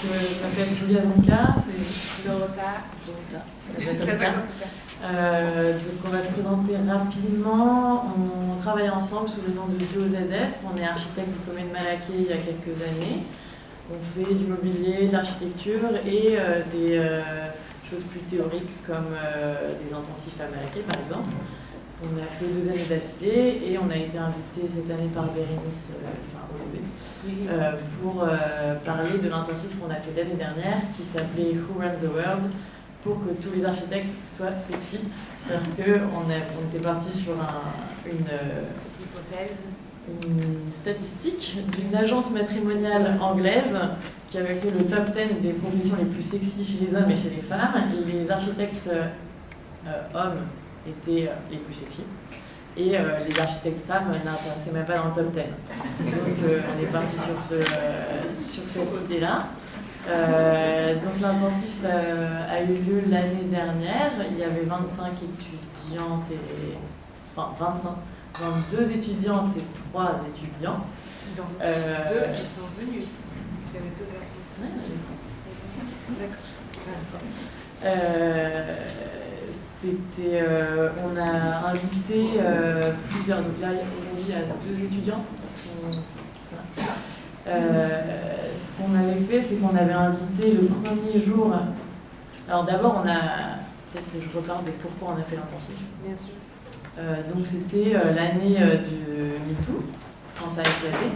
je m'appelle Julia Zonka, c'est Dorota. Donc on va se présenter rapidement. On travaille ensemble sous le nom de Duo ZS. On est architecte diplômé de Malaquais il y a quelques années. On fait du mobilier, de l'architecture et des choses plus théoriques comme des intensifs à Malaquais par exemple. On a fait 2 années d'affilée et on a été invité cette année par Bérénice, pour parler de l'intensif qu'on a fait l'année dernière qui s'appelait Who Runs the World, pour que tous les architectes soient sexy, parce qu'on était parti sur une statistique d'une agence matrimoniale anglaise qui avait fait le top 10 des professions les plus sexy chez les hommes et chez les femmes. Et les architectes hommes étaient les plus sexy. Et les architectes femmes n'apparaissaient même pas dans le top 10. Donc on est parti sur cette idée-là. Donc l'intensif a eu lieu l'année dernière. Il y avait 25 étudiantes et... Enfin 22 étudiantes et 3 étudiants. Donc 2 elles sont venues. Il y avait 2 garçons. Ouais, d'accord. On a invité plusieurs. Donc là aujourd'hui il y a 2 étudiantes qui sont là. Ce qu'on avait fait, c'est qu'on avait invité le premier jour. Alors d'abord, peut-être que je reparle de pourquoi on a fait l'intensif. Bien sûr. Donc c'était l'année du MeToo, quand ça a éclaté.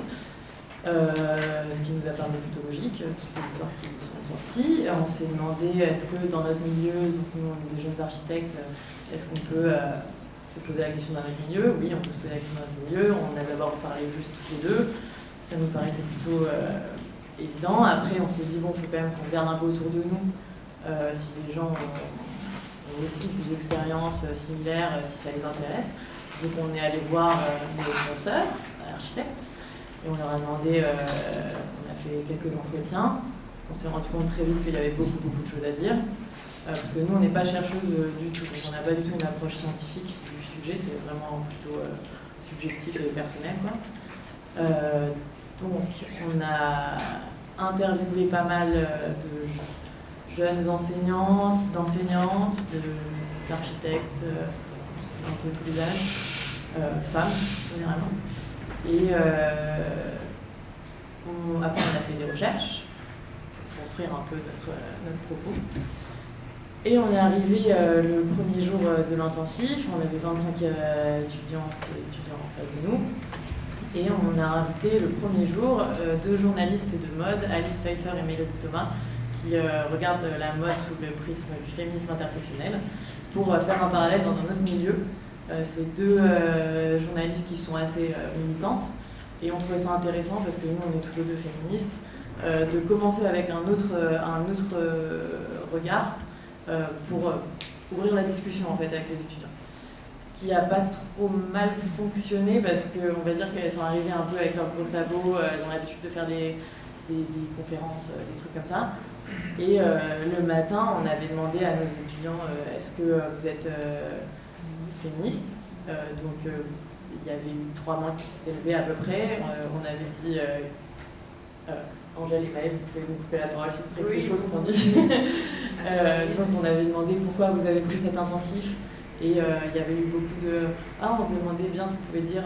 Ce qui nous a paru plutôt logique, toutes les histoires qui sont sorties. On s'est demandé, est-ce que dans notre milieu, donc nous on est des jeunes architectes, est-ce qu'on peut se poser la question dans notre milieu? Oui, on peut se poser la question dans notre milieu. On a d'abord parlé juste toutes les deux. Ça nous paraissait plutôt évident. Après, on s'est dit, bon, il faut quand même qu'on regarde un peu autour de nous si les gens ont aussi des expériences similaires, si ça les intéresse. Donc, on est allé voir nos sponsors, architectes, et on leur a demandé, on a fait quelques entretiens. On s'est rendu compte très vite qu'il y avait beaucoup de choses à dire. Parce que nous, on n'est pas chercheuse du tout. Donc, on n'a pas du tout une approche scientifique du sujet. C'est vraiment plutôt subjectif et personnel, quoi. Donc, on a interviewé pas mal de jeunes enseignantes, d'architectes, un peu tous les âges, femmes généralement. Et après, on a fait des recherches pour construire un peu notre propos. Et on est arrivé le premier jour de l'intensif. On avait 25 étudiantes et étudiants en face de nous. Et on a invité le premier jour 2 journalistes de mode, Alice Pfeiffer et Mélodie Thomas, qui regardent la mode sous le prisme du féminisme intersectionnel, pour faire un parallèle dans un autre milieu. C'est 2 journalistes qui sont assez militantes, et on trouvait ça intéressant parce que nous on est tous les 2 féministes, de commencer avec un autre regard pour ouvrir la discussion en fait avec les étudiants. Qui n'a pas trop mal fonctionné parce qu'on va dire qu'elles sont arrivées un peu avec leurs gros sabots, elles ont l'habitude de faire des conférences, des trucs comme ça. Et le matin, on avait demandé à nos étudiants est-ce que vous êtes féministes? Donc il y avait eu 3 mains qui s'étaient levées à peu près. On avait dit Angèle et Maëlle, vous pouvez vous couper la parole, c'est très faux ce qu'on dit. Donc on avait demandé pourquoi vous avez pris cet intensif. Et il y avait eu beaucoup de... on se demandait bien ce qu'on pouvait dire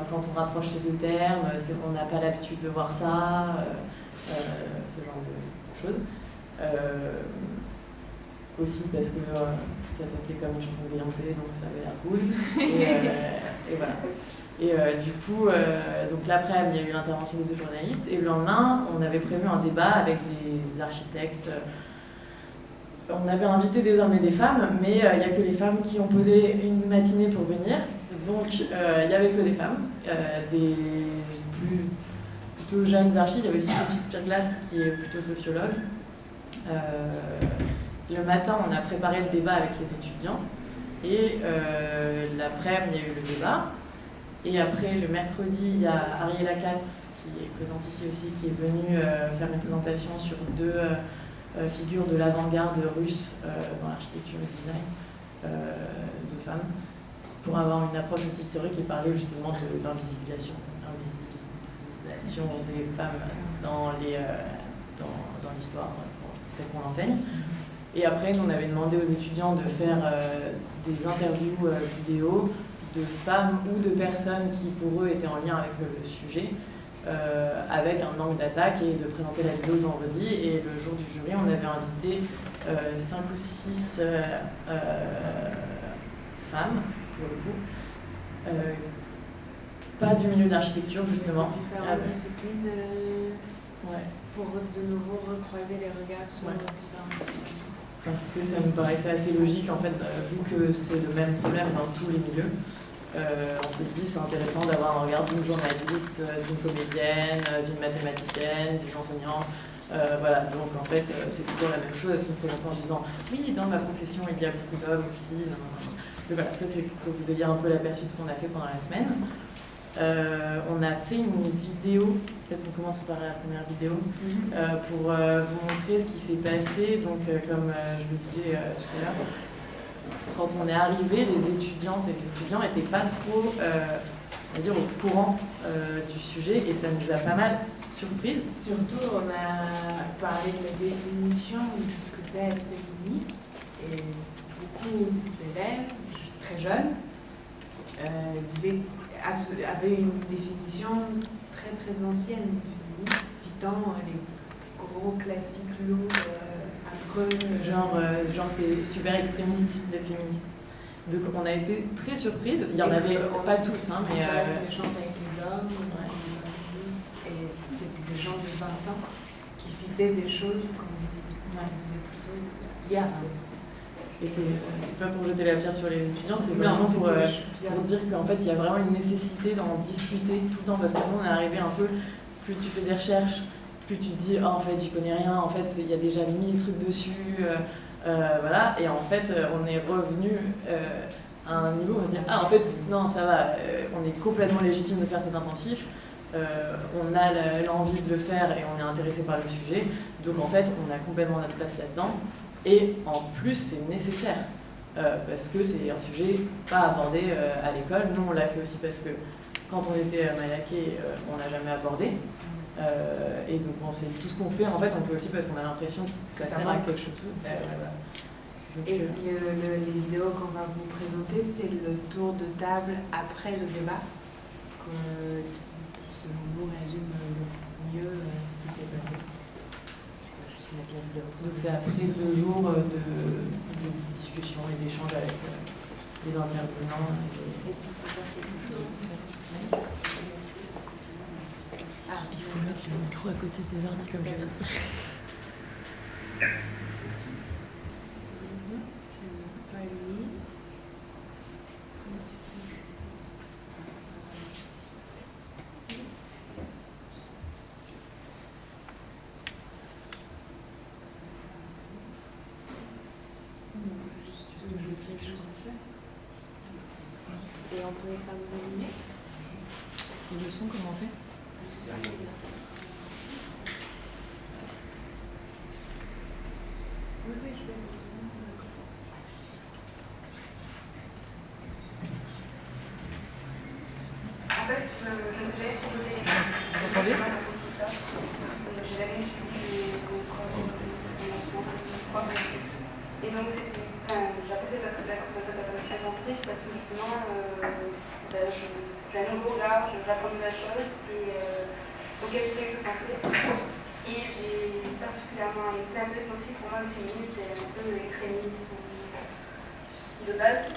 quand on rapproche ces 2 termes, c'est qu'on n'a pas l'habitude de voir ça, ce genre de choses. Aussi parce que ça s'appelait comme une chanson de Beyoncé, donc ça avait l'air cool. Et voilà. Et du coup, donc l'après-midi, il y a eu l'intervention des 2 journalistes, et le lendemain, on avait prévu un débat avec des architectes. On avait invité des hommes et des femmes, mais il n'y a que les femmes qui ont posé une matinée pour venir. Donc il n'y avait que des femmes, des plutôt jeunes archis. Il y avait aussi Sophie Spirglass qui est plutôt sociologue. Le matin, on a préparé le débat avec les étudiants. Et l'après-midi, il y a eu le débat. Et après, le mercredi, il y a Ariela Katz, qui est présente ici aussi, qui est venue faire une présentation sur 2... figure de l'avant-garde russe dans l'architecture et le design de femmes, pour avoir une approche aussi historique et parler justement de l'invisibilisation des femmes dans dans l'histoire telle qu'on l'enseigne. Et après, nous, on avait demandé aux étudiants de faire des interviews vidéo de femmes ou de personnes qui, pour eux, étaient en lien avec le sujet, avec un angle d'attaque et de présenter la vidéo le vendredi. Et le jour du jury, on avait invité 5 ou 6 femmes, pour le coup, pas du milieu de l'architecture, justement. Différentes disciplines ouais. Pour de nouveau recroiser les regards sur ouais. différentes disciplines. Parce que ça nous paraissait assez logique, en fait, vu que c'est le même problème dans tous les milieux. On s'est dit c'est intéressant d'avoir un regard d'une journaliste, d'une comédienne, d'une mathématicienne, d'une enseignante. Voilà, donc en fait c'est toujours la même chose. Elles se présentent en disant oui, dans ma profession il y a beaucoup d'hommes aussi. Donc voilà, ça c'est pour que vous ayez un peu l'aperçu de ce qu'on a fait pendant la semaine. On a fait une vidéo, peut-être on commence par la première vidéo, pour vous montrer ce qui s'est passé. Donc comme je le disais tout à l'heure, quand on est arrivé, les étudiantes et les étudiants n'étaient pas trop on va dire, au courant du sujet et ça nous a pas mal surprise. Surtout, on a parlé de la définition de ce que c'est être féministe et beaucoup d'élèves très jeunes avaient une définition très très ancienne du féminisme, citant les gros classiques lourds. Genre c'est super extrémiste d'être féministe. Donc on a été très surprises. Il y en avait pas tous, hein, mais. Les chante avec les hommes, et c'était des gens de 20 ans qui citaient des choses, comme on disait plutôt, il y a 20 ans. Et c'est pas pour jeter la pierre sur les étudiants, c'est vraiment pour dire qu'en fait il y a vraiment une nécessité d'en discuter tout le temps, parce que nous on est arrivé un peu, plus tu fais des recherches, plus tu te dis en fait j'y connais rien, en fait il y a déjà 1000 trucs dessus, voilà, et en fait on est revenu à un niveau où on se dit en fait non ça va, on est complètement légitime de faire cet intensif, on a l'envie de le faire et on est intéressé par le sujet, donc en fait on a complètement notre place là-dedans, et en plus c'est nécessaire. Parce que c'est un sujet pas abordé à l'école. Nous on l'a fait aussi parce que quand on était à Malaquais, on l'a jamais abordé. Et donc tout ce qu'on fait, en fait, on fait aussi parce qu'on a l'impression que ça sert à quelque chose. Donc, et les vidéos qu'on va vous présenter, c'est le tour de table après le débat, qui, selon nous, résume le mieux ce qui s'est passé. Je vais juste mettre la vidéo. Donc c'est après 2 jours de discussion et d'échange avec les intervenants. Est-ce qu'il faut faire quelque chose ? Il faut mettre le micro à côté de l'ordi comme je l'ai dit. Pas lui. Et on peut éteindre. Et le son, comment on fait ? Oui, je vais vous En fait, je me suis jamais proposé les choses. Vous entendez ? J'ai jamais suivi les corrections et donc, j'ai apprécié d'être intensif parce que justement, j'ai un nouveau regard, j'apprends de nouvelles choses auxquelles je n'ai pas eu penser. Et j'ai particulièrement été intéressée aussi pour moi, le féminisme, c'est un peu l'extrémisme de base.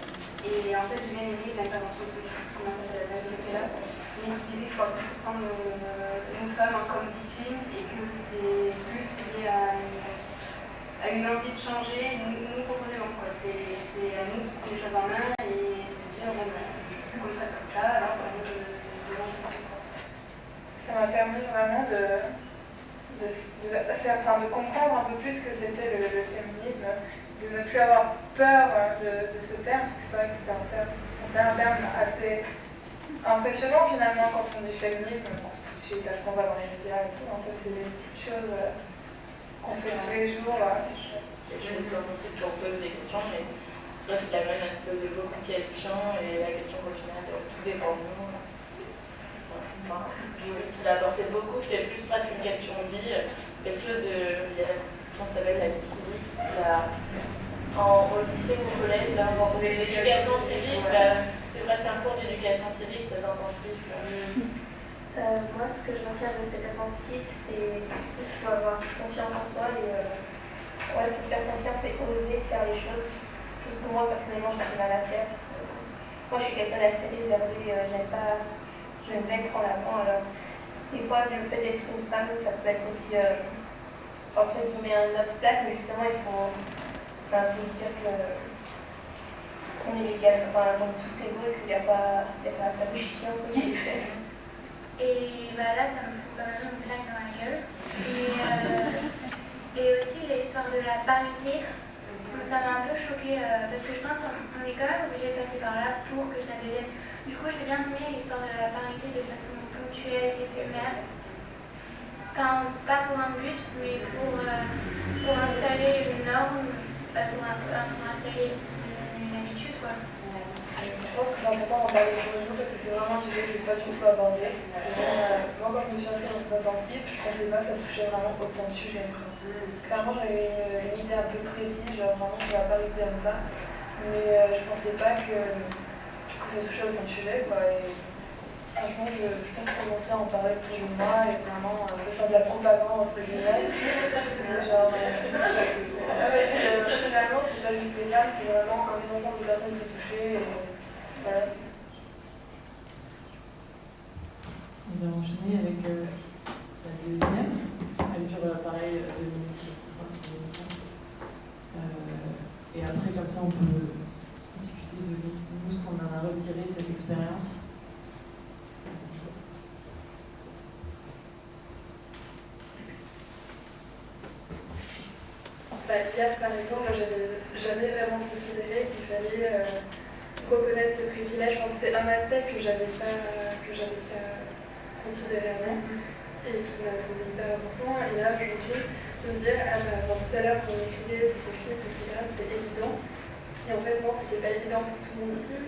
Et en fait, j'ai bien aimé l'intervention de comment ça s'appelle là, mais qui disait qu'il faut plus prendre une femme comme victime et que c'est plus lié à une envie de changer, nous profondément. C'est à nous de prendre les choses en main et de dire bon, je ne suis plus comme ça, alors ça veut de Ça m'a permis vraiment de comprendre un peu plus ce que c'était le féminisme, de ne plus avoir peur de ce terme, parce que c'est vrai que c'est un terme assez impressionnant finalement quand on dit féminisme, on pense tout de suite à ce qu'on voit dans les médias et tout, en fait c'est des petites choses qu'on fait tous les jours. Et je me aussi toujours poser des questions, mais ça c'est quand même à se poser beaucoup de questions, et la question qu'au final tout dépend de nous. Voilà. qu'il a apporté beaucoup, c'était plus presque une question de vie, quelque chose de, comment ça s'appelle, la vie civique. Au lycée ou au collège, là, on faisait l'éducation civique, c'est presque un cours d'éducation civique, c'est intensif. Moi, ce que je retiens de cet intensif, c'est surtout qu'il faut avoir confiance en soi et se faire confiance et oser faire les choses. Chose que moi, personnellement, j'ai du mal à faire, parce que moi, je suis quelqu'un d'assez réservé, j'aime pas me mettre en avant. Alors, des fois, le fait d'être une femme, ça peut être aussi, entre guillemets, un obstacle, mais justement, il faut se dire qu'on est légal, donc tous égaux et qu'il n'y a pas de chiant qui est fait. Et là, ça me fout quand même une claque dans la gueule. Et aussi l'histoire de la parité, ça m'a un peu choquée parce que je pense qu'on est quand même obligé de passer par là pour que ça devienne. Du coup, j'ai bien aimé l'histoire de la parité de façon ponctuelle, éphémère. Enfin, pas pour un but, mais pour installer une norme, pour installer une habitude, quoi. Je pense que c'est important d'en parler pour nous parce que c'est vraiment un sujet que je n'ai pas du tout abordé. Moi, quand je me suis inscrite dans cet intensif, je ne pensais pas que ça touchait vraiment autant de sujets. Clairement, j'avais une idée un peu précise, genre vraiment sur la parité ou pas, mais je ne pensais pas que ça touchait autant de sujets, quoi. Et franchement, je pense qu'on commencer à en parler autour de moi et vraiment faire de la propagande entre guillemets. Genre, finalement, c'est pas juste les femmes, c'est vraiment un ensemble de personnes qui sont touchées. Voilà. On va enchaîner avec la deuxième. Elle dure pareil 2 minutes 30. Et après, comme ça, on peut discuter de nous ce qu'on en a retiré de cette expérience. Hier, par exemple, moi, j'avais jamais vraiment considéré qu'il fallait reconnaître ce privilège. Enfin, c'était un aspect que j'avais pas considéré avant et qui m'a semblé hyper important. Et là, aujourd'hui, de se dire, tout à l'heure, quand on écrivait c'est sexiste, etc., c'était évident. Et en fait, non, c'était pas évident pour tout le monde ici.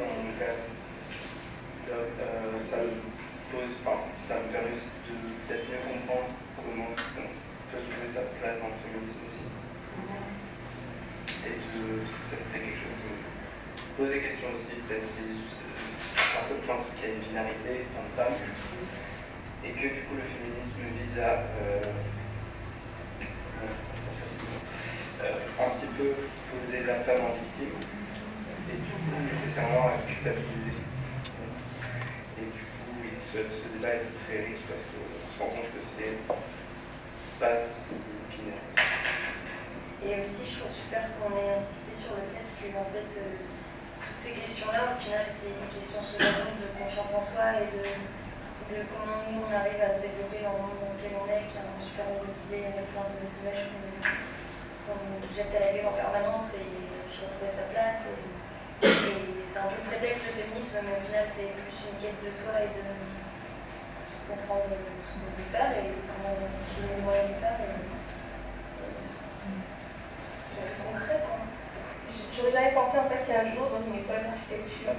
Ça me permet aussi de peut-être mieux comprendre comment on peut trouver sa place dans le féminisme aussi. Et parce que ça c'était quelque chose qui me posait question aussi, c'est un peu le principe qu'il y a une binarité homme-femme et que du coup le féminisme vise à un petit peu poser la femme en victime et du coup nécessairement à culpabiliser. Et du coup oui, ce débat était très riche parce qu'on se rend compte que c'est pas si binaire que ça. Et aussi, je trouve super qu'on ait insisté sur le fait que, en fait, toutes ces questions-là, au final, c'est une question sous-jacente de confiance en soi et de comment nous, on arrive à se développer dans le monde dans lequel on est, qui est un monde super médiatisé, avec plein de mèches qu'on jette à la gueule en permanence et sur retrouver sa place. Et c'est un peu le prétexte le féminisme, mais au final, c'est plus une quête de soi et de comprendre ce qu'on veut faire et comment on se donne les moyens de faire. Concret, quoi. J'aurais jamais pensé en fait qu'un jour dans une école d'architecture,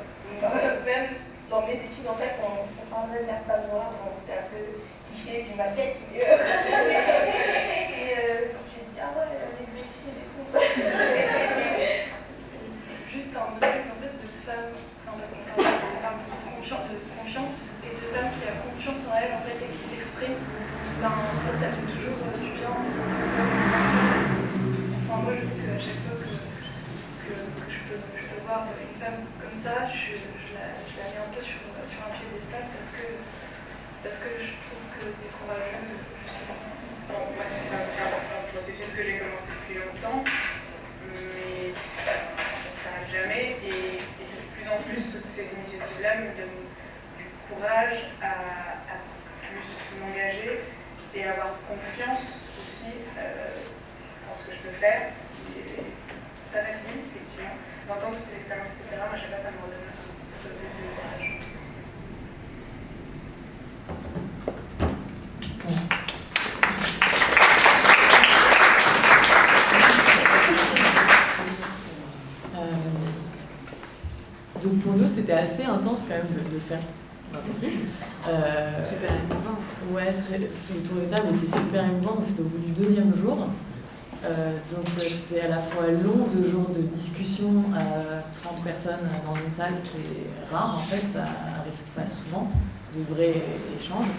même dans mes études en fait on parlait de la femme noire, donc c'est un peu cliché, puis ma tête y et j'ai dit ah ouais les études et tout. Juste un truc en fait de femmes, parce qu'on parle de confiance et de femmes qui a confiance en elles en fait et qui s'expriment, en fait ça fait toujours du bien en fait d'entendre personne. Enfin, moi, je sais qu'à chaque fois que je peux voir une femme comme ça, je la mets un peu sur un piédestal parce que je trouve que c'est courageux, justement. Bon, moi, c'est un processus que j'ai commencé depuis longtemps, mais ça ne s'arrête jamais. Et de plus en plus, toutes ces initiatives-là me donnent du courage à plus m'engager et avoir confiance aussi dans ce que je peux faire, qui est pas facile, effectivement. D'entendre toutes ces expériences, etc., moi, je sais pas, ça me redonne un peu plus de courage. Donc pour nous, c'était assez intense quand même de faire l'intensif. Super émouvant. Ouais, le tour de table était super émouvant, donc c'était au bout du 2e jour. Donc c'est à la fois long, 2 jours de discussion à 30 personnes dans une salle, c'est rare en fait, ça arrive pas souvent, de vrais échanges.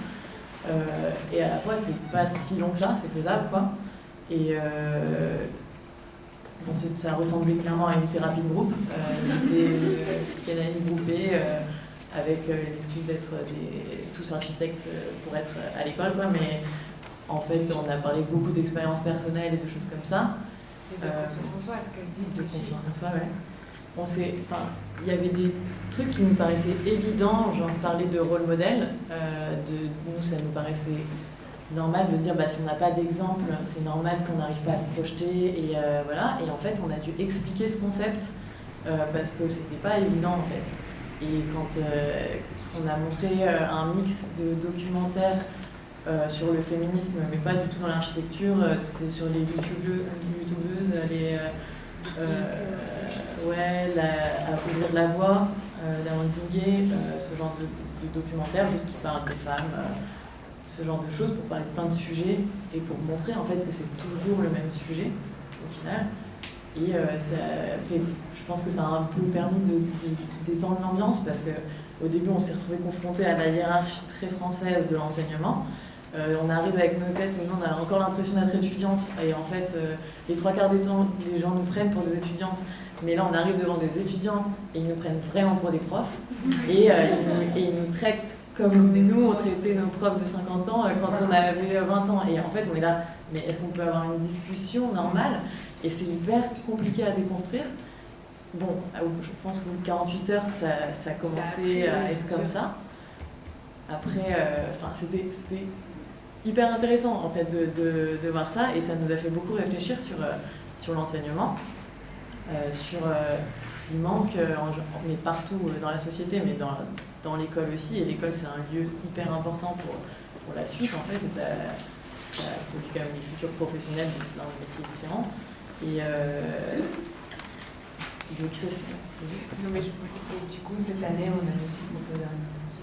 Et à la fois c'est pas si long que ça, c'est faisable quoi. Et bon, ça ressemblait clairement à une thérapie de groupe, c'était une psychanalyse groupée avec l'excuse d'être tous architectes pour être à l'école quoi, mais en fait, on a parlé beaucoup d'expériences personnelles et de choses comme ça. Et de confiance en soi, est-ce qu'elles disent de confiance en soi, ouais. Il y avait des trucs qui nous paraissaient évidents, genre parler de rôle modèle. Nous, ça nous paraissait normal de dire, si on n'a pas d'exemple, c'est normal qu'on n'arrive pas à se projeter. Et voilà. Et en fait, on a dû expliquer ce concept parce que c'était pas évident, en fait. Et quand on a montré un mix de documentaires sur le féminisme, mais pas du tout dans l'architecture, c'était sur les youtubeuses, Ouvrir la voie, d'Amandine Gué, ce genre de documentaire, juste qui parle des femmes, ce genre de choses, pour parler de plein de sujets et pour montrer en fait que c'est toujours le même sujet au final. Et ça fait, je pense que ça a un peu permis de détendre l'ambiance parce qu'au début on s'est retrouvés confrontés à la hiérarchie très française de l'enseignement. On arrive avec nos têtes où on a encore l'impression d'être étudiante et en fait les 3/4 des temps les gens nous prennent pour des étudiantes, mais là on arrive devant des étudiants et ils nous prennent vraiment pour des profs et ils nous traitent comme nous on traitait nos profs de 50 ans quand on avait 20 ans, et en fait on est là, mais est-ce qu'on peut avoir une discussion normale? Et c'est hyper compliqué à déconstruire. Bon, je pense qu'au bout de 48 heures ça a commencé à être comme ça. Après, c'était hyper intéressant en fait de voir ça, et ça nous a fait beaucoup réfléchir sur l'enseignement, sur ce qui manque, mais partout dans la société, mais dans l'école aussi. Et l'école c'est un lieu hyper important pour la suite en fait, et ça produit quand même des futurs professionnels de plein de métiers différents. Et donc ça c'est... Non mais du coup cette année on a aussi proposé un intensif.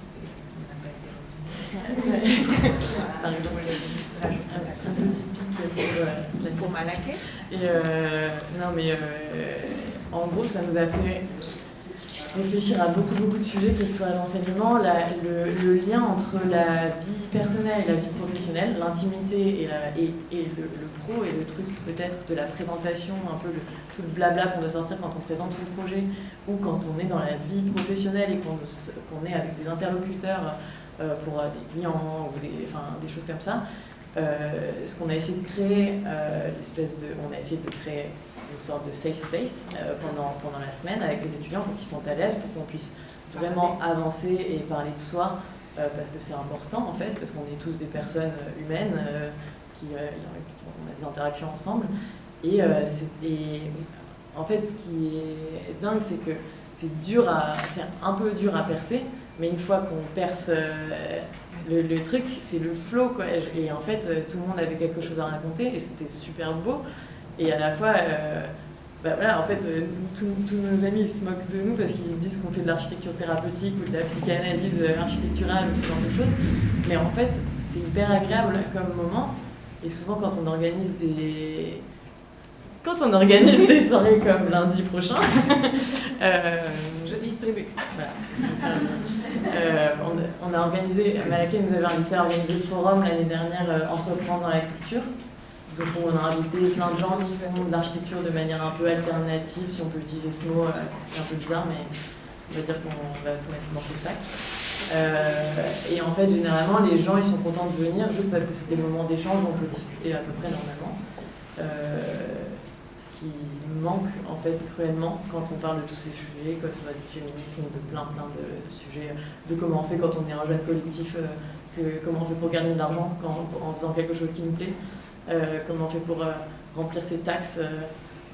Par exemple, juste rajouter ça un peu typique pour Malaquais. Et non mais en gros ça nous a fait réfléchir à beaucoup de sujets, que ce soit l'enseignement, le lien entre la vie personnelle et la vie professionnelle, l'intimité et le pro, et le truc peut-être de la présentation, un peu tout le blabla qu'on doit sortir quand on présente son projet, ou quand on est dans la vie professionnelle et qu'on est avec des interlocuteurs pour des clients ou des choses comme ça. Ce qu'on a essayé de créer, on a essayé de créer une sorte de safe space pendant la semaine avec les étudiants pour qu'ils se sentent à l'aise, pour qu'on puisse vraiment avancer et parler de soi, parce que c'est important en fait, parce qu'on est tous des personnes humaines qui ont des interactions ensemble. Et en fait, ce qui est dingue, c'est que c'est un peu dur à percer, mais une fois qu'on perce le truc, c'est le flow quoi. Et en fait, tout le monde avait quelque chose à raconter et c'était super beau. Et à la fois, en fait, tous nos amis se moquent de nous parce qu'ils disent qu'on fait de l'architecture thérapeutique ou de la psychanalyse architecturale ou ce genre de choses. Mais en fait, c'est hyper agréable comme moment. Et souvent, quand on organise des soirées comme lundi prochain, je distribue. Voilà. On a organisé, Malaquais nous avait invité à organiser le forum l'année dernière, Entreprendre dans la culture. Donc on a invité plein de gens qui font de l'architecture de manière un peu alternative, si on peut utiliser ce mot, c'est un peu bizarre, mais on va dire qu'on va tout mettre dans ce sac. Et en fait, généralement, les gens ils sont contents de venir juste parce que c'est des moments d'échange où on peut discuter à peu près normalement. Ce qui manque en fait cruellement quand on parle de tous ces sujets, que ce soit du féminisme ou de plein de sujets, de comment on fait quand on est un jeune collectif, comment on fait pour gagner de l'argent en faisant quelque chose qui nous plaît, comment on fait pour remplir ses taxes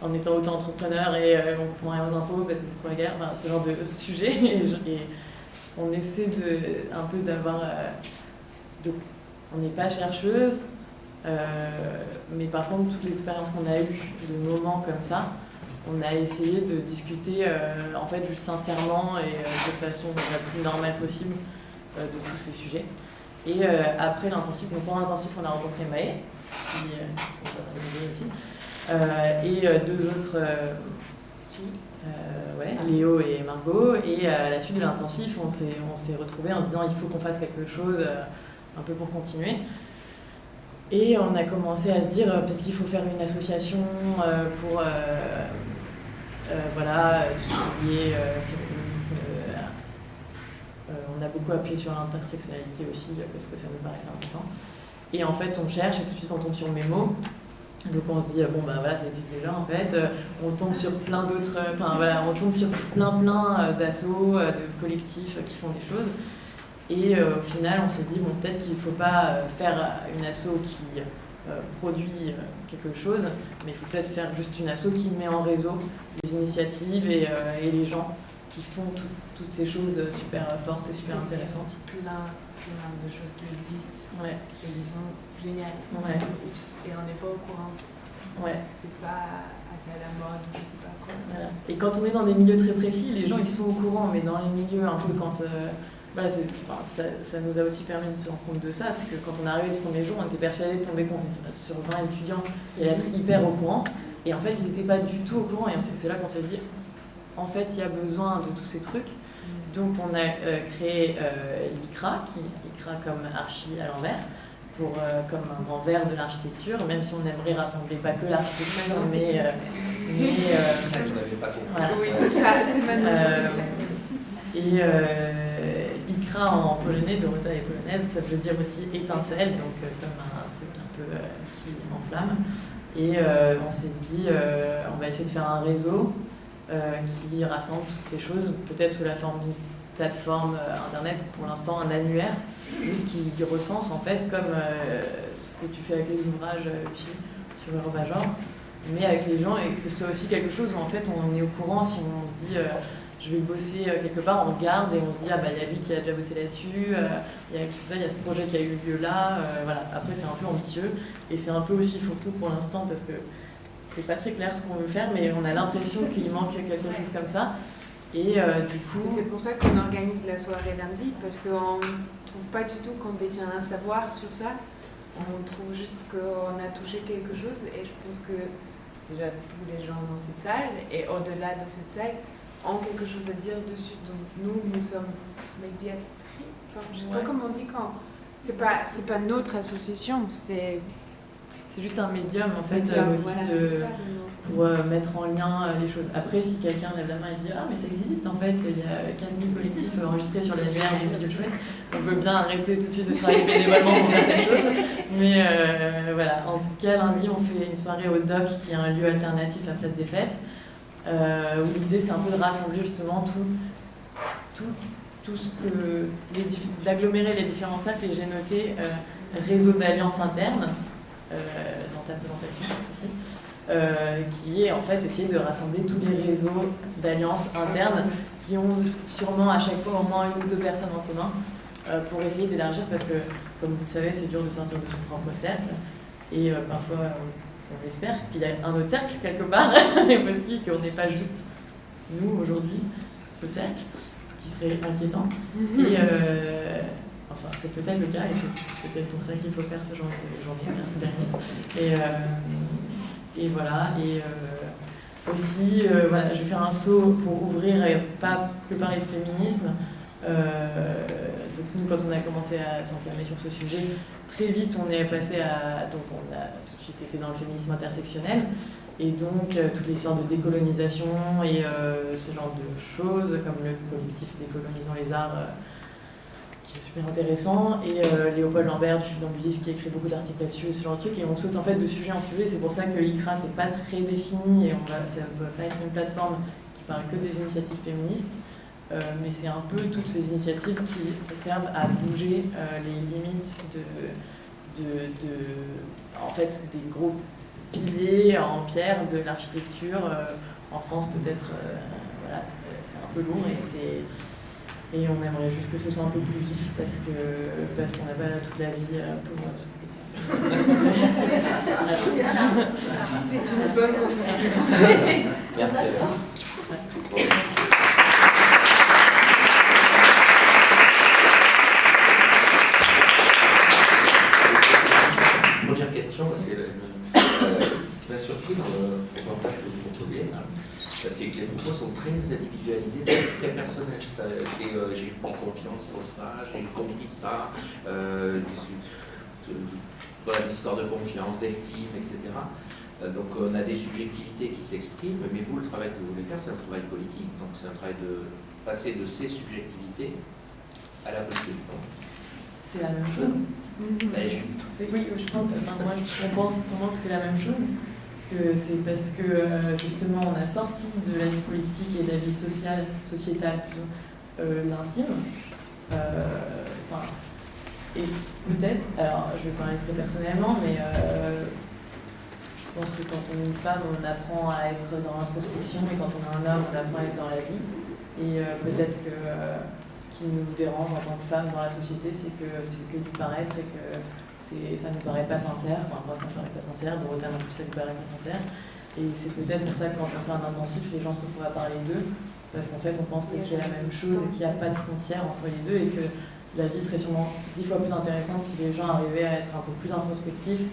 en étant auto-entrepreneur et on ne prend rien aux impôts parce que c'est trop la guerre, ce genre de sujet. Et on essaie un peu d'avoir... on n'est pas chercheuse, mais par contre, toutes les expériences qu'on a eues, de moments comme ça, on a essayé de discuter en fait juste sincèrement et de façon la plus normale possible de tous ces sujets. Et après l'intensif, donc pendant l'intensif, on a rencontré Maë, qui ici, et deux autres filles, Léo et Margot. Et à la suite de l'intensif, on s'est retrouvés en disant il faut qu'on fasse quelque chose un peu pour continuer. Et on a commencé à se dire peut-être qu'il faut faire une association pour voilà, tout ce qui est lié féminisme. On a beaucoup appuyé sur l'intersectionnalité aussi parce que ça nous paraissait important. Et en fait, on cherche et tout de suite on tombe sur Mémo. Donc on se dit bon bah voilà, ça existe déjà en fait. On tombe sur plein d'autres, enfin voilà, on tombe sur plein d'assos, de collectifs qui font des choses. Et au final, on s'est dit bon peut-être qu'il ne faut pas faire une asso qui produit quelque chose, mais il faut peut-être faire juste une asso qui met en réseau les initiatives et les gens qui font toutes ces choses super fortes et super intéressantes. Plein de choses qui existent et qui sont géniales. Et on n'est pas au courant. Parce que c'est pas assez à la mode, je sais pas quoi. Voilà. Et quand on est dans des milieux très précis, les gens ils sont au courant, mais dans les milieux un peu quand... ça nous a aussi permis de se rendre compte de ça, c'est que quand on est arrivé les premiers jours, on était persuadés de tomber sur 20 étudiants qui allaient être hyper au courant, et en fait ils n'étaient pas du tout au courant, et c'est là qu'on s'est dit, en fait il y a besoin de tous ces trucs. Donc on a créé l'ICRA, ICRA comme archi à l'envers, comme un envers de l'architecture, même si on aimerait rassembler pas que l'architecture, mais ça que je n'avais pas compris. Voilà. Oui, c'est ça, c'est magnifique. Et ICRA en polonais, Dorota est polonaise, ça veut dire aussi étincelle, donc comme un truc un peu qui enflamme. Et on s'est dit, on va essayer de faire un réseau qui rassemble toutes ces choses, peut-être sous la forme d'une plateforme internet, pour l'instant un annuaire, juste qui recense en fait comme ce que tu fais avec les ouvrages sur Eurobajor, mais avec les gens, et que ce soit aussi quelque chose où en fait on est au courant. Si on se dit je vais bosser quelque part, on regarde et on se dit ah bah il y a lui qui a déjà bossé là-dessus, il y a qui fait ça, il y a ce projet qui a eu lieu là, voilà. Après c'est un peu ambitieux et c'est un peu aussi fourre-tout pour l'instant parce que c'est pas très clair ce qu'on veut faire, mais on a l'impression qu'il manque quelque chose comme ça. Et du coup... C'est pour ça qu'on organise la soirée lundi, parce qu'on ne trouve pas du tout qu'on détient un savoir sur ça. On trouve juste qu'on a touché quelque chose, et je pense que déjà tous les gens dans cette salle, et au-delà de cette salle, ont quelque chose à dire dessus. Donc nous sommes médiatrices. Enfin, je ne sais pas comment on dit quand... C'est pas notre association, c'est juste un médium en fait aussi voilà, pour mettre en lien les choses. Après, si quelqu'un lève la main et dit ah mais ça existe en fait, il y a 4000 collectifs enregistrés sur l'annuaire du milieu chouette, on peut bien arrêter tout de suite de travailler bénévolement pour faire ces choses. Mais voilà, en tout cas lundi on fait une soirée au DOC qui est un lieu alternatif à Place des Fêtes, où l'idée c'est un peu de rassembler justement tout ce que d'agglomérer les différents cercles, et j'ai noté réseau d'alliances internes dans ta présentation aussi, qui est en fait essayer de rassembler tous les réseaux d'alliances internes qui ont sûrement à chaque fois au moins une ou deux personnes en commun, pour essayer d'élargir, parce que comme vous le savez c'est dur de sortir de son propre cercle, et parfois on espère qu'il y a un autre cercle quelque part, et aussi qu'on n'est pas juste nous aujourd'hui, ce cercle, ce qui serait inquiétant. Et enfin, c'est peut-être le cas, et c'est peut-être pour ça qu'il faut faire ce genre de journée. Merci Bernice. Et voilà. Et aussi, voilà, je vais faire un saut pour ouvrir et pas que parler de féminisme. Donc nous, quand on a commencé à s'enflammer sur ce sujet, très vite on est passé à... Donc on a tout de suite été dans le féminisme intersectionnel. Et donc toutes les sortes de décolonisation et ce genre de choses, comme le collectif Décolonisons les Arts, qui est super intéressant, et Léopold Lambert du Funambulisme qui écrit beaucoup d'articles là-dessus, et ce genre de trucs, et on saute en fait de sujet en sujet. C'est pour ça que l'ICRA c'est pas très défini, et ça ne va pas être une plateforme qui parle que des initiatives féministes, mais c'est un peu toutes ces initiatives qui servent à bouger les limites en fait, des gros piliers en pierre de l'architecture. En France peut-être, voilà, c'est un peu lourd, et on aimerait juste que ce soit un peu plus vif, parce qu'on n'a pas toute la vie pour s'occuper de ça. C'est une bonne conclusion. Merci. c'est que les propos sont très individualisés, très personnels. J'ai pris confiance en ça, j'ai compris ça, l'histoire de confiance, d'estime, etc. Donc on a des subjectivités qui s'expriment, mais vous, le travail que vous voulez faire, c'est un travail politique. Donc c'est un travail de passer de ces subjectivités à la politique. C'est la même chose. Oui, je pense, moi je pense vraiment que c'est la même chose. C'est parce que justement on a sorti de la vie politique et de la vie sociétale plutôt, l'intime. Et peut-être, alors je vais parler très personnellement, mais je pense que quand on est une femme, on apprend à être dans l'introspection, et quand on est un homme, on apprend à être dans la vie. Et peut-être que ce qui nous dérange en tant que femme dans la société, c'est que du paraître et que ça ne nous paraît pas sincère. Enfin, moi, ça ne me paraît pas sincère. Dorothée, non plus, ça ne nous paraît pas sincère. Et c'est peut-être pour ça que quand on fait un intensif, les gens se retrouvent à parler d'eux, parce qu'en fait, on pense que c'est la même chose et qu'il n'y a pas de frontière entre les deux, et que la vie serait sûrement 10 fois plus intéressante si les gens arrivaient à être un peu plus introspectifs,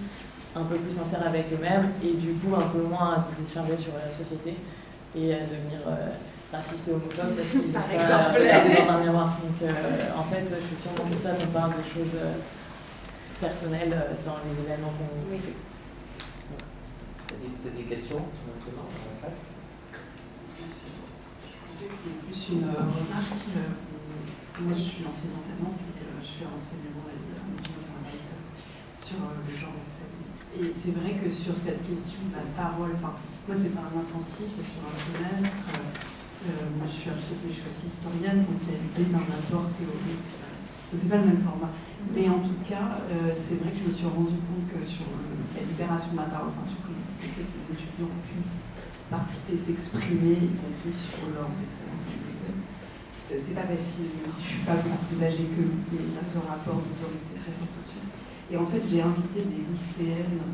un peu plus sincères avec eux-mêmes, et du coup un peu moins à se décharger sur la société et à devenir racistes et homophobes parce qu'ils sont pas regardés dans un miroir. Donc en fait, c'est sûrement pour ça qu'on parle de choses personnelles dans les événements qu'on fait. T'as des questions maintenant dans la salle? C'est plus une remarque. Moi, je suis enseignante à Nantes et je fais un enseignement sur le genre installé. Et c'est vrai que sur cette question de la parole, moi, c'est pas un intensif, c'est sur un semestre. Moi, je suis aussi historienne, donc il y a l'idée d'un apport théorique. C'est pas le même format. Mais en tout cas, c'est vrai que je me suis rendu compte que sur la libération de la parole, enfin, sur le fait que les étudiants puissent participer, s'exprimer, y compris sur leurs expériences individuelles, c'est pas facile, même si je suis pas beaucoup plus âgée qu'eux, mais il y a ce rapport d'autorité très fort là-dessus. Et en fait, j'ai invité des lycéennes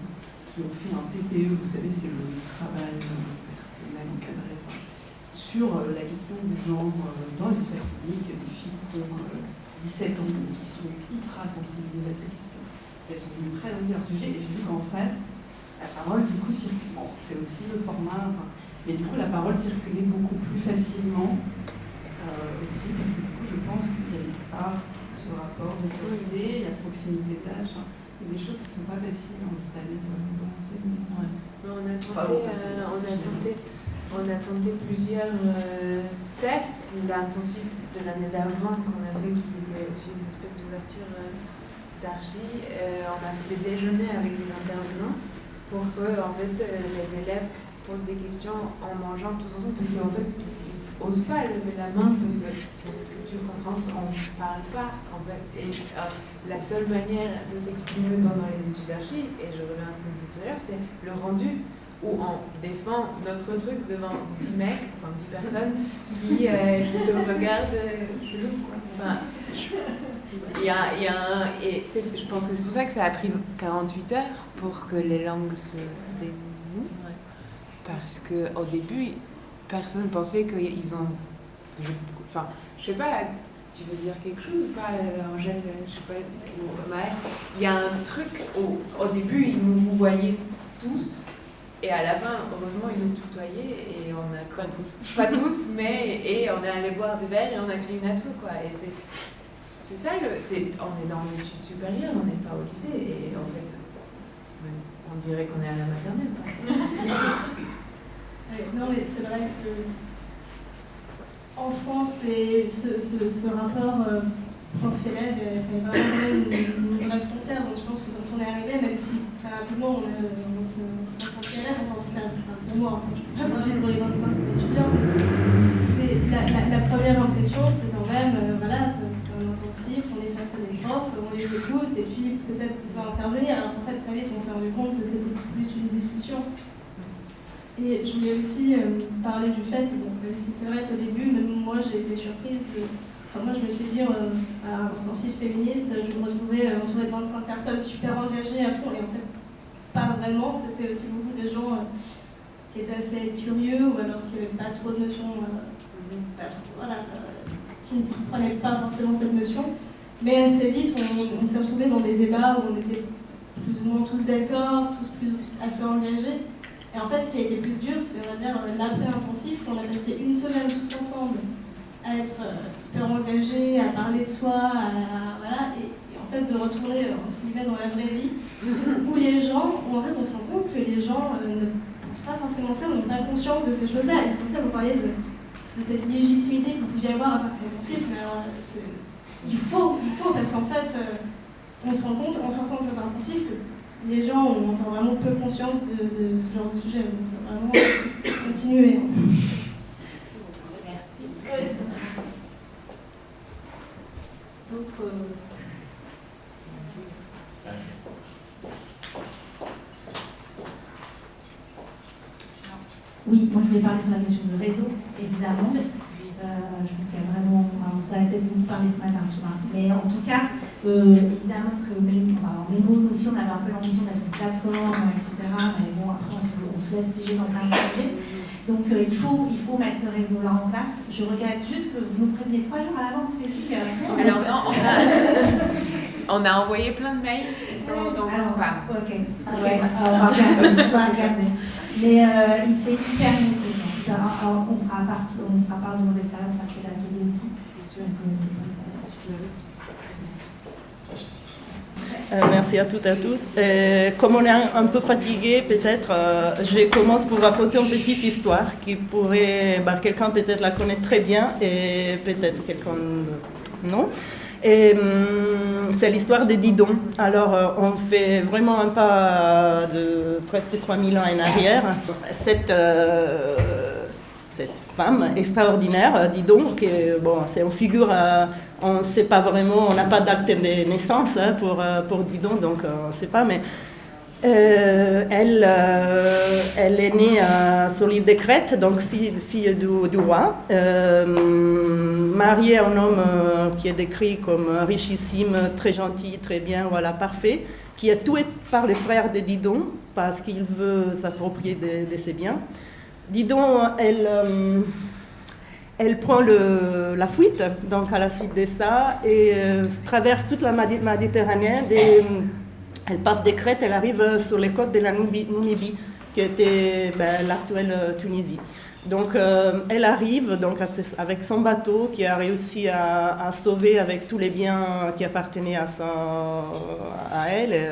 qui ont fait un TPE, vous savez, c'est le travail personnel encadré, sur la question du genre dans les espaces publics, des filles qui ont 17 ans, qui sont hyper sensibilisées à cette question. Elles sont venues présenter leur sujet, et j'ai vu qu'en fait, la parole, du coup, circule. Bon, c'est aussi le format, mais du coup, la parole circulait beaucoup plus facilement. Aussi, parce que du coup, je pense qu'il y a ce rapport d'autorité, il y a proximité d'âge, il y a des choses qui ne sont pas faciles à installer dans l'enseignement. On a tenté plusieurs tests. L'intensif de l'année d'avant qu'on avait, qui était aussi une espèce d'ouverture d'archi, on a fait des déjeuners avec les intervenants pour que en fait, les élèves posent des questions en mangeant tous ensemble, parce qu'en fait, n'ose pas lever la main parce que pour cette culture en France, on ne parle pas en fait. Et la seule manière de s'exprimer pendant les études d'archi, et je reviens à ce que je disais tout à l'heure, c'est le rendu où on défend notre truc devant 10 mecs, enfin 10 personnes qui te regardent chelou. Enfin, je pense que c'est pour ça que ça a pris 48 heures pour que les langues se dénouent. Parce qu'au début, personne pensait qu'ils ont... je sais pas, tu veux dire quelque chose ou pas, Angèle? Je sais pas. Il y a un truc où, au début, ils nous voyaient tous, et à la fin, heureusement, ils nous tutoyaient, et on a... Pas tous, mais... Et on est allé boire des verres, et on a créé une asso, quoi. Et c'est ça, on est dans l'étude supérieure, on n'est pas au lycée, et en fait, on dirait qu'on est à la maternelle, quoi. Non, mais c'est vrai que en France, ce rapport prof-élève est vraiment une vraie frontière. Donc je pense que quand on est arrivé, même si très rapidement on s'en sentit à l'aise, enfin en tout cas pour moi, je ne peux pas parler pour les 25 étudiants, la première impression, c'est quand même, voilà, c'est un intensif, on est face à des profs, on les écoute, et puis peut-être on peut intervenir. Alors qu'en fait, très vite, on s'est rendu compte que c'était plus une discussion. Et je voulais aussi parler du fait que, même si c'est vrai qu'au début, même moi j'ai été surprise moi je me suis dit, à un intensif féministe, je me retrouvais entourée de 25 personnes super engagées à fond, et en fait, pas vraiment, c'était aussi beaucoup de gens qui étaient assez curieux, ou alors qui n'avaient pas trop de notions, qui ne prenaient pas forcément cette notion. Mais assez vite, on s'est retrouvés dans des débats où on était plus ou moins tous d'accord, tous plus assez engagés. Et en fait, ce qui a été plus dur, c'est, on va dire, l'après-intensif, où on a passé une semaine tous ensemble à être hyper engagés, à parler de soi, voilà, et en fait de retourner entre guillemets dans la vraie vie, où les gens, en fait on se rend compte que les gens ne pensent pas forcément ça, n'ont pas conscience de ces choses-là, et c'est pour ça que vous parliez de cette légitimité que vous pouviez avoir à faire ces intensifs, mais alors il faut, parce qu'en fait on se rend compte en sortant de cet intensif que les gens ont encore vraiment peu conscience de ce genre de sujet, donc vraiment continuer. Merci. D'autres. Oui, moi je vais parler sur la question du réseau, évidemment. Je pense qu'il y a vraiment. Ça a peut-être beaucoup parlé ce matin, je sais pas. Mais en tout cas, évidemment que Mémo, aussi, on avait un peu l'ambition d'être une plateforme, etc. Mais bon, après, on se laisse piger dans plein de projets. Donc il faut mettre ce réseau-là en place. Je regrette juste que vous nous preniez 3 jours à l'avance. Alors non, on a envoyé plein de mails, ils sont dans vos spam. Ok, on va regarder. Mais c'est hyper nécessaire. On fera part de nos expériences après l'atelier aussi. Merci à toutes et à tous. Comme on est un peu fatigué, peut-être, je commence pour raconter une petite histoire qui pourrait, quelqu'un peut-être la connaît très bien et peut-être quelqu'un non. Et c'est l'histoire des Didon. Alors, on fait vraiment un pas de presque 3000 ans en arrière. Cette femme extraordinaire, Didon, c'est une figure, on ne sait pas vraiment, on n'a pas d'acte de naissance pour Didon, donc on ne sait pas, mais elle est née sur l'île de Crète, donc fille du roi, mariée à un homme qui est décrit comme richissime, très gentil, très bien, voilà, parfait, qui est tué par les frères de Didon parce qu'il veut s'approprier de ses biens. Didon, elle prend la fuite, donc à la suite de ça, et traverse toute la Méditerranée. Elle passe des Crètes, elle arrive sur les côtes de la Namibie, qui était l'actuelle Tunisie. Donc elle arrive donc, avec son bateau, qui a réussi à sauver avec tous les biens qui appartenaient à elle,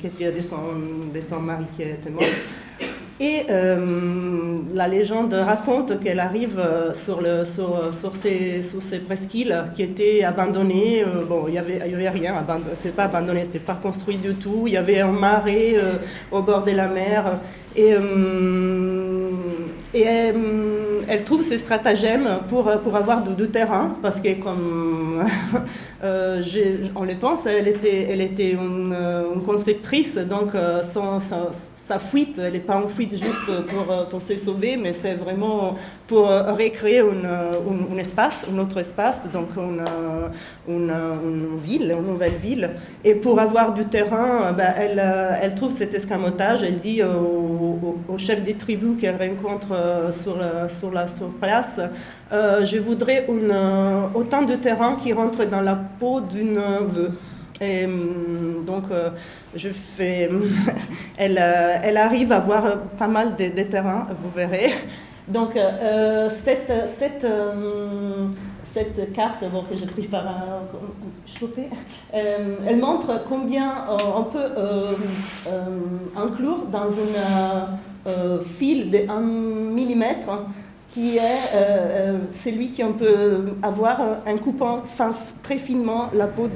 qui étaient de son mari qui était mort. Et la légende raconte qu'elle arrive sur ces presqu'îles qui étaient abandonnées. Il n'y avait rien, ce n'était pas abandonné, ce n'était pas construit du tout. Il y avait un marais au bord de la mer. Et elle trouve ces stratagèmes pour avoir du terrain, parce que comme on le pense, elle était une conceptrice, donc sa fuite, elle n'est pas en fuite juste pour se sauver, mais c'est vraiment pour recréer un espace, un autre espace, donc une nouvelle ville. Et pour avoir du terrain, elle trouve cet escamotage, elle dit au chef des tribus qu'elle rencontre sur place, je voudrais autant de terrain qui rentre dans la peau d'une veuve. Et donc, elle arrive à avoir pas mal de terrains, vous verrez. Donc, cette carte que j'ai prise par Chopé, elle montre combien on peut inclure dans un fil de 1 millimètre, qui est celui qu'on peut avoir en coupant très finement la peau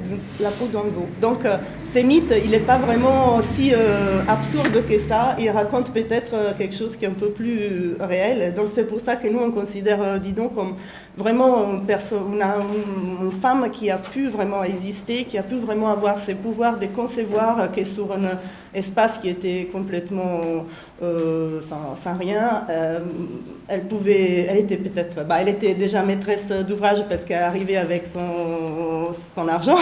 d'un veau. Donc ce mythe, il n'est pas vraiment aussi absurde que ça, il raconte peut-être quelque chose qui est un peu plus réel. Donc c'est pour ça que nous on considère Didon comme vraiment une femme qui a pu vraiment exister, qui a pu vraiment avoir ce pouvoir de concevoir que sur un espace qui était complètement sans rien, elle était déjà maîtresse d'ouvrage parce qu'elle arrivait avec son argent.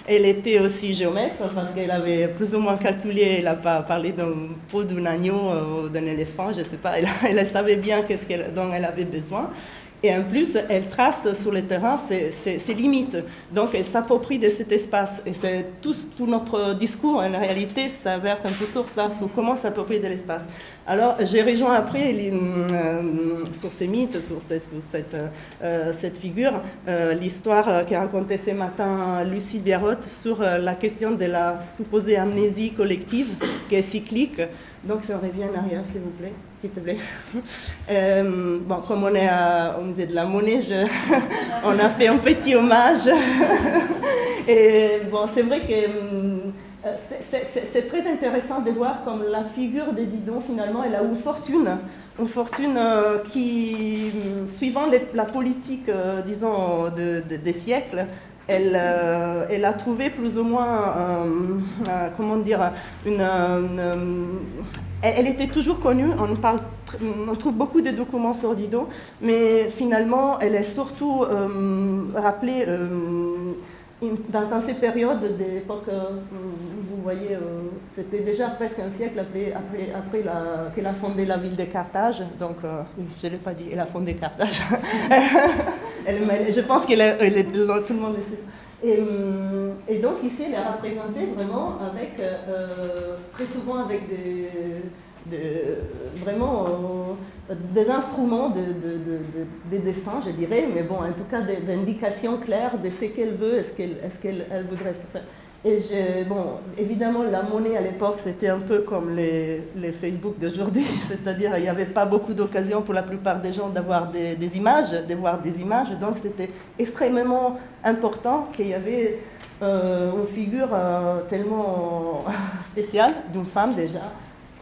Elle était aussi géomètre parce qu'elle avait plus ou moins calculé, elle n'a pas parlé d'un peau d'un agneau ou d'un éléphant, je ne sais pas, elle savait bien dont elle avait besoin. Et en plus, elle trace sur le terrain ses limites. Donc, elle s'approprie de cet espace. Et c'est tout notre discours, en réalité, s'avère un peu sur ça, sur comment s'approprier de l'espace. Alors, j'ai rejoint après, sur ces mythes, sur cette figure, l'histoire qu'a racontée ce matin Lucie Biarrot sur la question de la supposée amnésie collective, qui est cyclique. Donc, si on revient en arrière, s'il te plaît. Bon, comme on est au musée de la Monnaie, on a fait un petit hommage. Et bon, c'est vrai que c'est très intéressant de voir comme la figure de Didon, finalement, elle a une fortune qui, suivant la politique, disons, des siècles, elle a trouvé plus ou moins, comment dire, elle était toujours connue, on trouve beaucoup de documents sur Didon, mais finalement, elle est surtout rappelée dans ces périodes d'époque, vous voyez, c'était déjà presque un siècle après qu'elle a fondé la ville de Carthage, donc, oui, je ne l'ai pas dit, elle a fondé Carthage. Je pense tout le monde le sait. Et donc ici, elle est représentée vraiment avec, très souvent avec vraiment des instruments de dessin, je dirais, mais bon, en tout cas d'indications claires de ce qu'elle veut, est-ce qu'elle voudrait faire. Et bon, évidemment, la monnaie à l'époque, c'était un peu comme les Facebook d'aujourd'hui, c'est-à-dire il n'y avait pas beaucoup d'occasions pour la plupart des gens d'avoir des images, de voir des images, donc c'était extrêmement important qu'il y avait une figure tellement spéciale d'une femme déjà,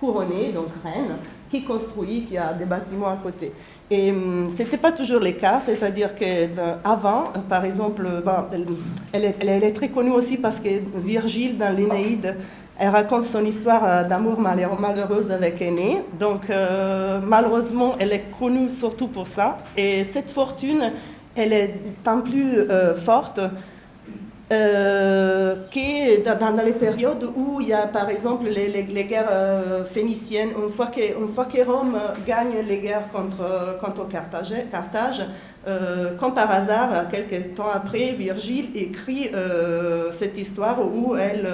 couronnée, donc reine, qui construit, qui a des bâtiments à côté. Et ce n'était pas toujours le cas, c'est-à-dire qu'avant, par exemple, elle est très connue aussi parce que Virgile, dans l'Énéide, elle raconte son histoire d'amour malheureuse avec Énée. Donc, malheureusement, elle est connue surtout pour ça. Et cette fortune, elle est tant plus forte que dans les périodes où il y a par exemple les guerres phéniciennes, une fois que Rome gagne les guerres contre Carthage, comme par hasard, quelques temps après, Virgile écrit cette histoire où elle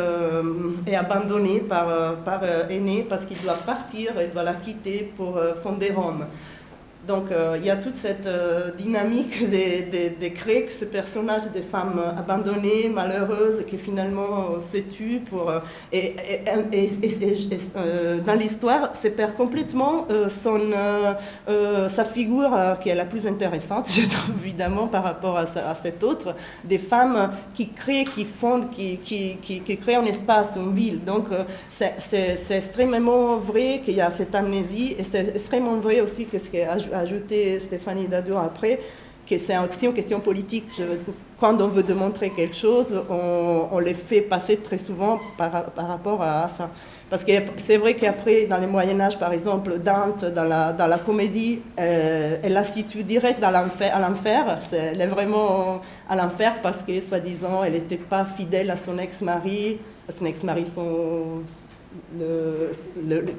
est abandonnée par Énée parce qu'il doit partir, elle doit la quitter pour fonder Rome. Donc, il y a toute cette dynamique de créer ce personnage des femmes abandonnées, malheureuses, qui finalement se tuent. Dans l'histoire, se perd complètement sa figure, qui est la plus intéressante, je trouve, évidemment, par rapport à cette autre, des femmes qui créent, qui fondent, qui créent un espace, une ville. Donc, c'est extrêmement vrai qu'il y a cette amnésie, et c'est extrêmement vrai aussi que ce qui est ajouté Stéphanie Dadour après, que c'est aussi une question politique. Quand on veut démontrer quelque chose, on le fait passer très souvent par rapport à ça. Parce que c'est vrai qu'après, dans le Moyen-Âge, par exemple, Dante, dans la comédie, elle la situe direct à l'enfer. Elle est vraiment à l'enfer parce que, soi-disant, elle n'était pas fidèle à son ex-mari,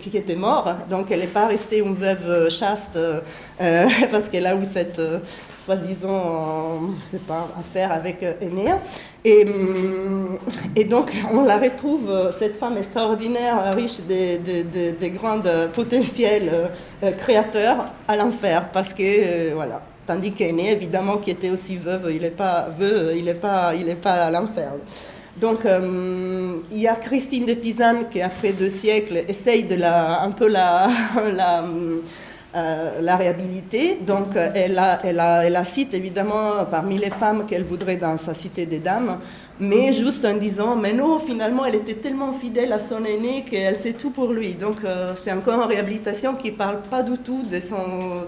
qui était mort, donc elle n'est pas restée une veuve chaste parce qu'elle a eu cette soi-disant, je sais pas, affaire avec Énée. Et donc on la retrouve, cette femme extraordinaire, riche de grands potentiels créateurs, à l'enfer, parce que voilà. Tandis qu'Énée, évidemment, qui était aussi veuve, il n'est pas à l'enfer. Donc, il y a Christine de Pisan qui, après 2 siècles, essaye de la réhabiliter. Donc, elle la cite évidemment parmi les femmes qu'elle voudrait dans sa cité des dames, mais juste en disant, mais non, finalement, elle était tellement fidèle à son aîné qu'elle sait tout pour lui. Donc, c'est encore une réhabilitation qui ne parle pas du tout de son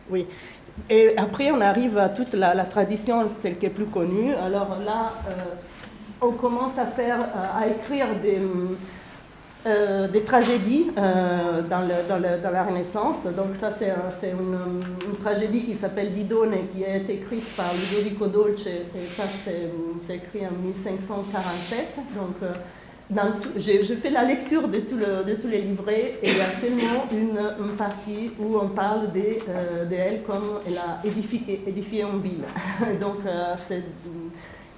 oui. Et après, on arrive à toute la tradition, celle qui est plus connue. Alors là, on commence à écrire des tragédies dans la Renaissance. Donc ça, c'est une tragédie qui s'appelle Didone, qui a été écrite par Ludovico Dolce, et ça, c'est écrit en 1547. Donc je fais la lecture de tous les livrets et il y a seulement une partie où on parle d'elle comme elle a édifié une ville. Donc,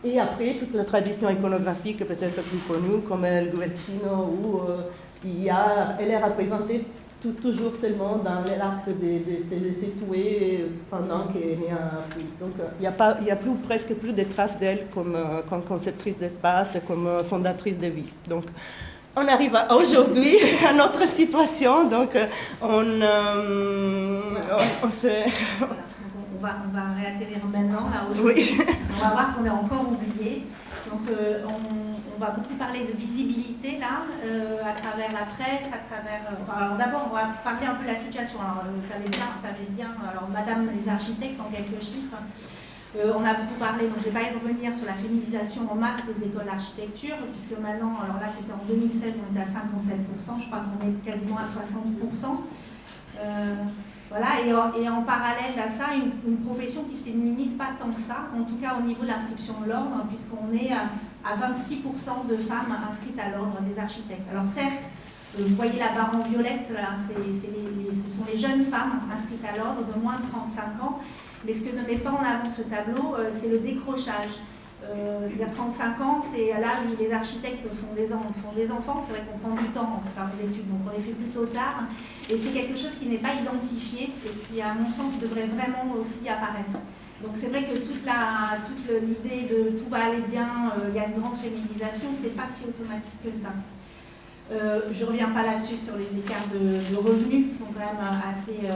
et après, toute la tradition iconographique peut-être plus connue, comme le Guercino, où elle est représentée toujours seulement dans l'acte de se tuer pendant qu'il y a un fil. Donc, il n'y a presque plus de traces d'elle comme conceptrice d'espace, comme fondatrice de vie. Donc, on arrive aujourd'hui à notre situation. Donc, on va réatterrir maintenant, là, aujourd'hui. Oui. On va voir qu'on est encore oublié. Donc, on va beaucoup parler de visibilité, là, à travers la presse, à travers... alors, d'abord, on va parler un peu de la situation. Alors, t'avais bien... Alors, Madame les architectes, en quelques chiffres, on a beaucoup parlé, donc je ne vais pas y revenir, sur la féminisation en masse des écoles d'architecture, puisque maintenant, alors là, c'était en 2016, on était à 57%, je crois qu'on est quasiment à 60%. Voilà, et en parallèle à ça, une profession qui se féminise pas tant que ça, en tout cas au niveau de l'inscription de l'ordre, puisqu'on est à 26% de femmes inscrites à l'ordre des architectes. Alors certes, vous voyez la barre en violette, là, ce sont les jeunes femmes inscrites à l'ordre de moins de 35 ans, mais ce que ne met pas en avant ce tableau, c'est le décrochage. C'est-à-dire 35 ans, c'est l'âge où les architectes font des enfants, c'est vrai qu'on prend du temps pour faire des études, donc on les fait plutôt tard, et c'est quelque chose qui n'est pas identifié et qui, à mon sens, devrait vraiment aussi apparaître. Donc c'est vrai que toute l'idée de tout va aller bien, il y a une grande féminisation, c'est pas si automatique que ça. Je ne reviens pas là-dessus sur les écarts de revenus qui sont quand même assez,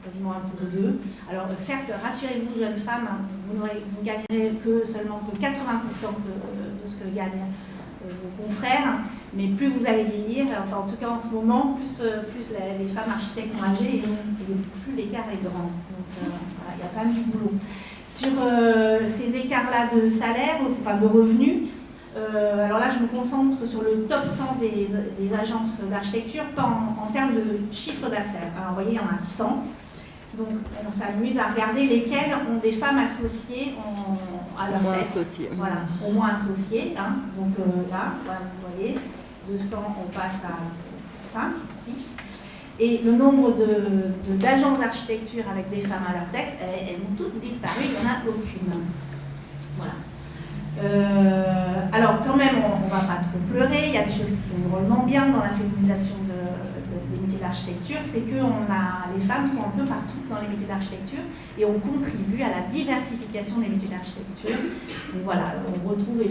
quasiment 1 pour 2. Alors certes, rassurez-vous, jeunes femmes, vous ne gagnerez seulement que 80% de ce que gagnent vos confrères, mais plus vous allez vieillir, enfin en tout cas en ce moment, plus les femmes architectes sont âgées et plus l'écart est grand. Donc voilà, il y a quand même du boulot. Sur ces écarts-là de salaire, enfin de revenus, alors là, je me concentre sur le top 100 des agences d'architecture, pas en termes de chiffre d'affaires. Alors, vous voyez, il y en a 100. Donc, on s'amuse à regarder lesquelles ont des femmes associées à leur tête. Associées. Voilà, au moins associées. Hein. Donc là, voilà, vous voyez, de 100, on passe à 5, 6. Et le nombre d'agences d'architecture avec des femmes à leur tête, elles ont toutes disparu, il n'y en a aucune. Voilà. Alors quand même, on ne va pas trop pleurer, il y a des choses qui sont drôlement bien dans la féminisation des métiers d'architecture, c'est que les femmes sont un peu partout dans les métiers d'architecture et on contribue à la diversification des métiers d'architecture. Donc voilà, on retrouve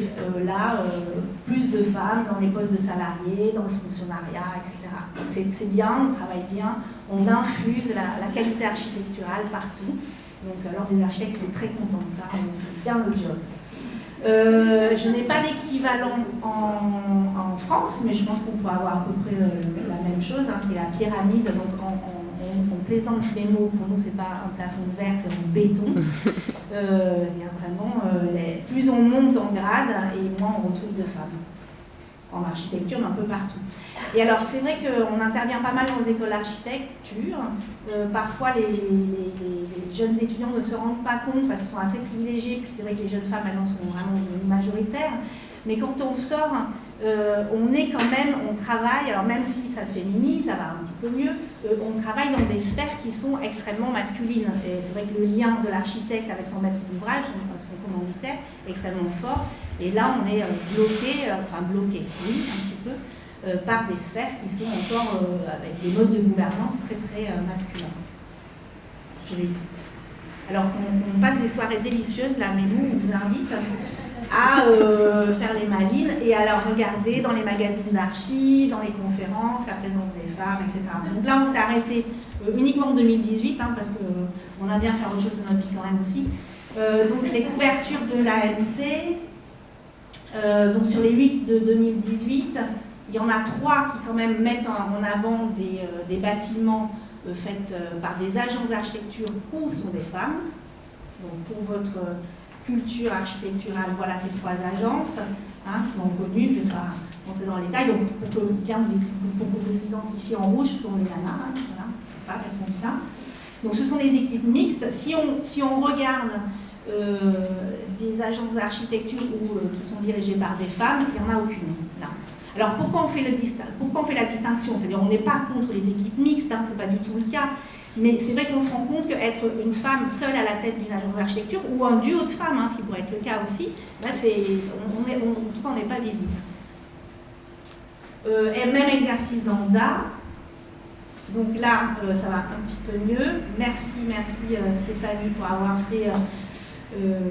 plus de femmes dans les postes de salariés, dans le fonctionnariat, etc. Donc c'est bien, on travaille bien, on infuse la qualité architecturale partout. Donc alors les architectes sont très contents de ça, on fait bien le job. Je n'ai pas l'équivalent en France, mais je pense qu'on pourrait avoir à peu près la même chose, hein, qui est la pyramide. Donc on plaisante les mots, pour nous c'est pas un plafond de verre, c'est en béton. Il y a vraiment, plus on monte en grade et moins on retrouve de femmes. En architecture, mais un peu partout. Et alors, c'est vrai qu'on intervient pas mal dans les écoles d'architecture. Parfois, les jeunes étudiants ne se rendent pas compte parce qu'ils sont assez privilégiés. Puis c'est vrai que les jeunes femmes, maintenant, sont vraiment majoritaires. Mais quand on sort, on est quand même, on travaille, alors même si ça se féminise, ça va un petit peu mieux, on travaille dans des sphères qui sont extrêmement masculines. Et c'est vrai que le lien de l'architecte avec son maître d'ouvrage, son commanditaire, est extrêmement fort. Et là, on est bloqué, oui, un petit peu, par des sphères qui sont encore avec des modes de gouvernance très, très masculins. Je vais vite. Alors, on passe des soirées délicieuses, là, mais nous, on vous invite à faire les malines et à la regarder dans les magazines d'archi, dans les conférences, la présence des femmes, etc. Donc là, on s'est arrêté uniquement en 2018, hein, parce qu'on a bien fait autre chose de notre vie quand même aussi. Donc, les couvertures de l'AMC, donc sur les 8 de 2018, il y en a 3 qui quand même mettent en avant des bâtiments faits par des agences d'architecture où sont des femmes. Donc pour votre culture architecturale, voilà ces 3 agences qui sont connues, je ne vais pas rentrer dans les détails. Donc pour que vous les identifiez en rouge, ce sont les nanas, voilà, elles sont là. Donc ce sont des équipes mixtes. Si on regarde des agences d'architecture qui sont dirigées par des femmes, il n'y en a aucune. Là. Alors pourquoi on fait la distinction? C'est-à-dire on n'est pas contre les équipes mixtes, hein, c'est pas du tout le cas, mais c'est vrai qu'on se rend compte qu'être une femme seule à la tête d'une agence d'architecture, ou un duo de femmes, hein, ce qui pourrait être le cas aussi, là en tout cas on n'est pas visible. Même exercice dans le DA. Donc là, ça va un petit peu mieux. Merci Stéphanie pour avoir fait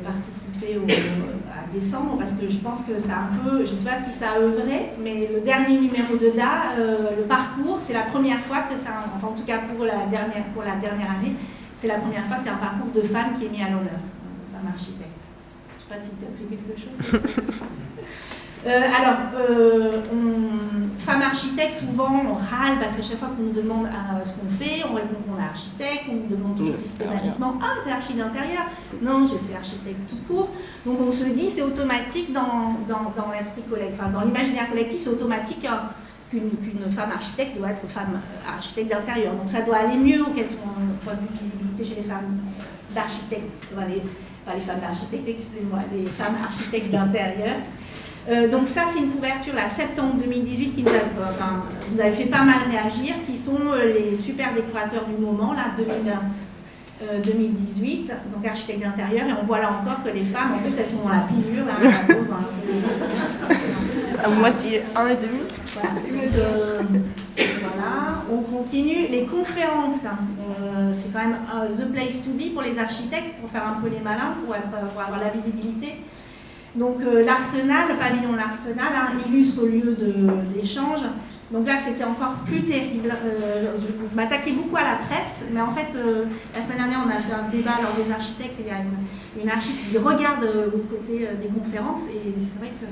participer à décembre, parce que je pense que ça a un peu, je ne sais pas si ça a œuvré, mais le dernier numéro de DA, le parcours, c'est la première fois que ça, enfin, en tout cas pour la dernière année, c'est la première fois qu'il y a un parcours de femmes qui est mis à l'honneur, femme architecte. Je ne sais pas si tu as fait quelque chose. Femme architecte, souvent on râle parce que chaque fois qu'on nous demande ce qu'on fait, on répond qu'on est architecte, on nous demande toujours systématiquement « Ah, t'es archi d'intérieur ?» Non, je suis architecte tout court. Donc on se dit, c'est automatique dans l'esprit collectif, enfin dans l'imaginaire collectif, c'est automatique qu'une femme architecte doit être femme architecte d'intérieur. Donc ça doit aller mieux au question de point de vue visibilité chez les femmes d'architectes, pas les femmes d'architectes, excusez-moi, les femmes architectes d'intérieur. Donc ça, c'est une couverture, là, septembre 2018, qui nous avait fait pas mal réagir, qui sont les super décorateurs du moment, là, 2018, donc architectes d'intérieur, et on voit là encore que les femmes, en plus, elles sont dans la pilure, là, la pauvre, à moitié 1,5. Voilà, on continue. Les conférences, c'est quand même the place to be pour les architectes, pour faire un peu les malins, pour avoir la visibilité. Donc l'Arsenal, le pavillon L'Arsenal, hein, illustre lieu d'échange. Donc là, c'était encore plus terrible. Je m'attaquais beaucoup à la presse, mais en fait, la semaine dernière, on a fait un débat lors des architectes, et il y a une archi qui regarde l'autre côté des conférences, et c'est vrai que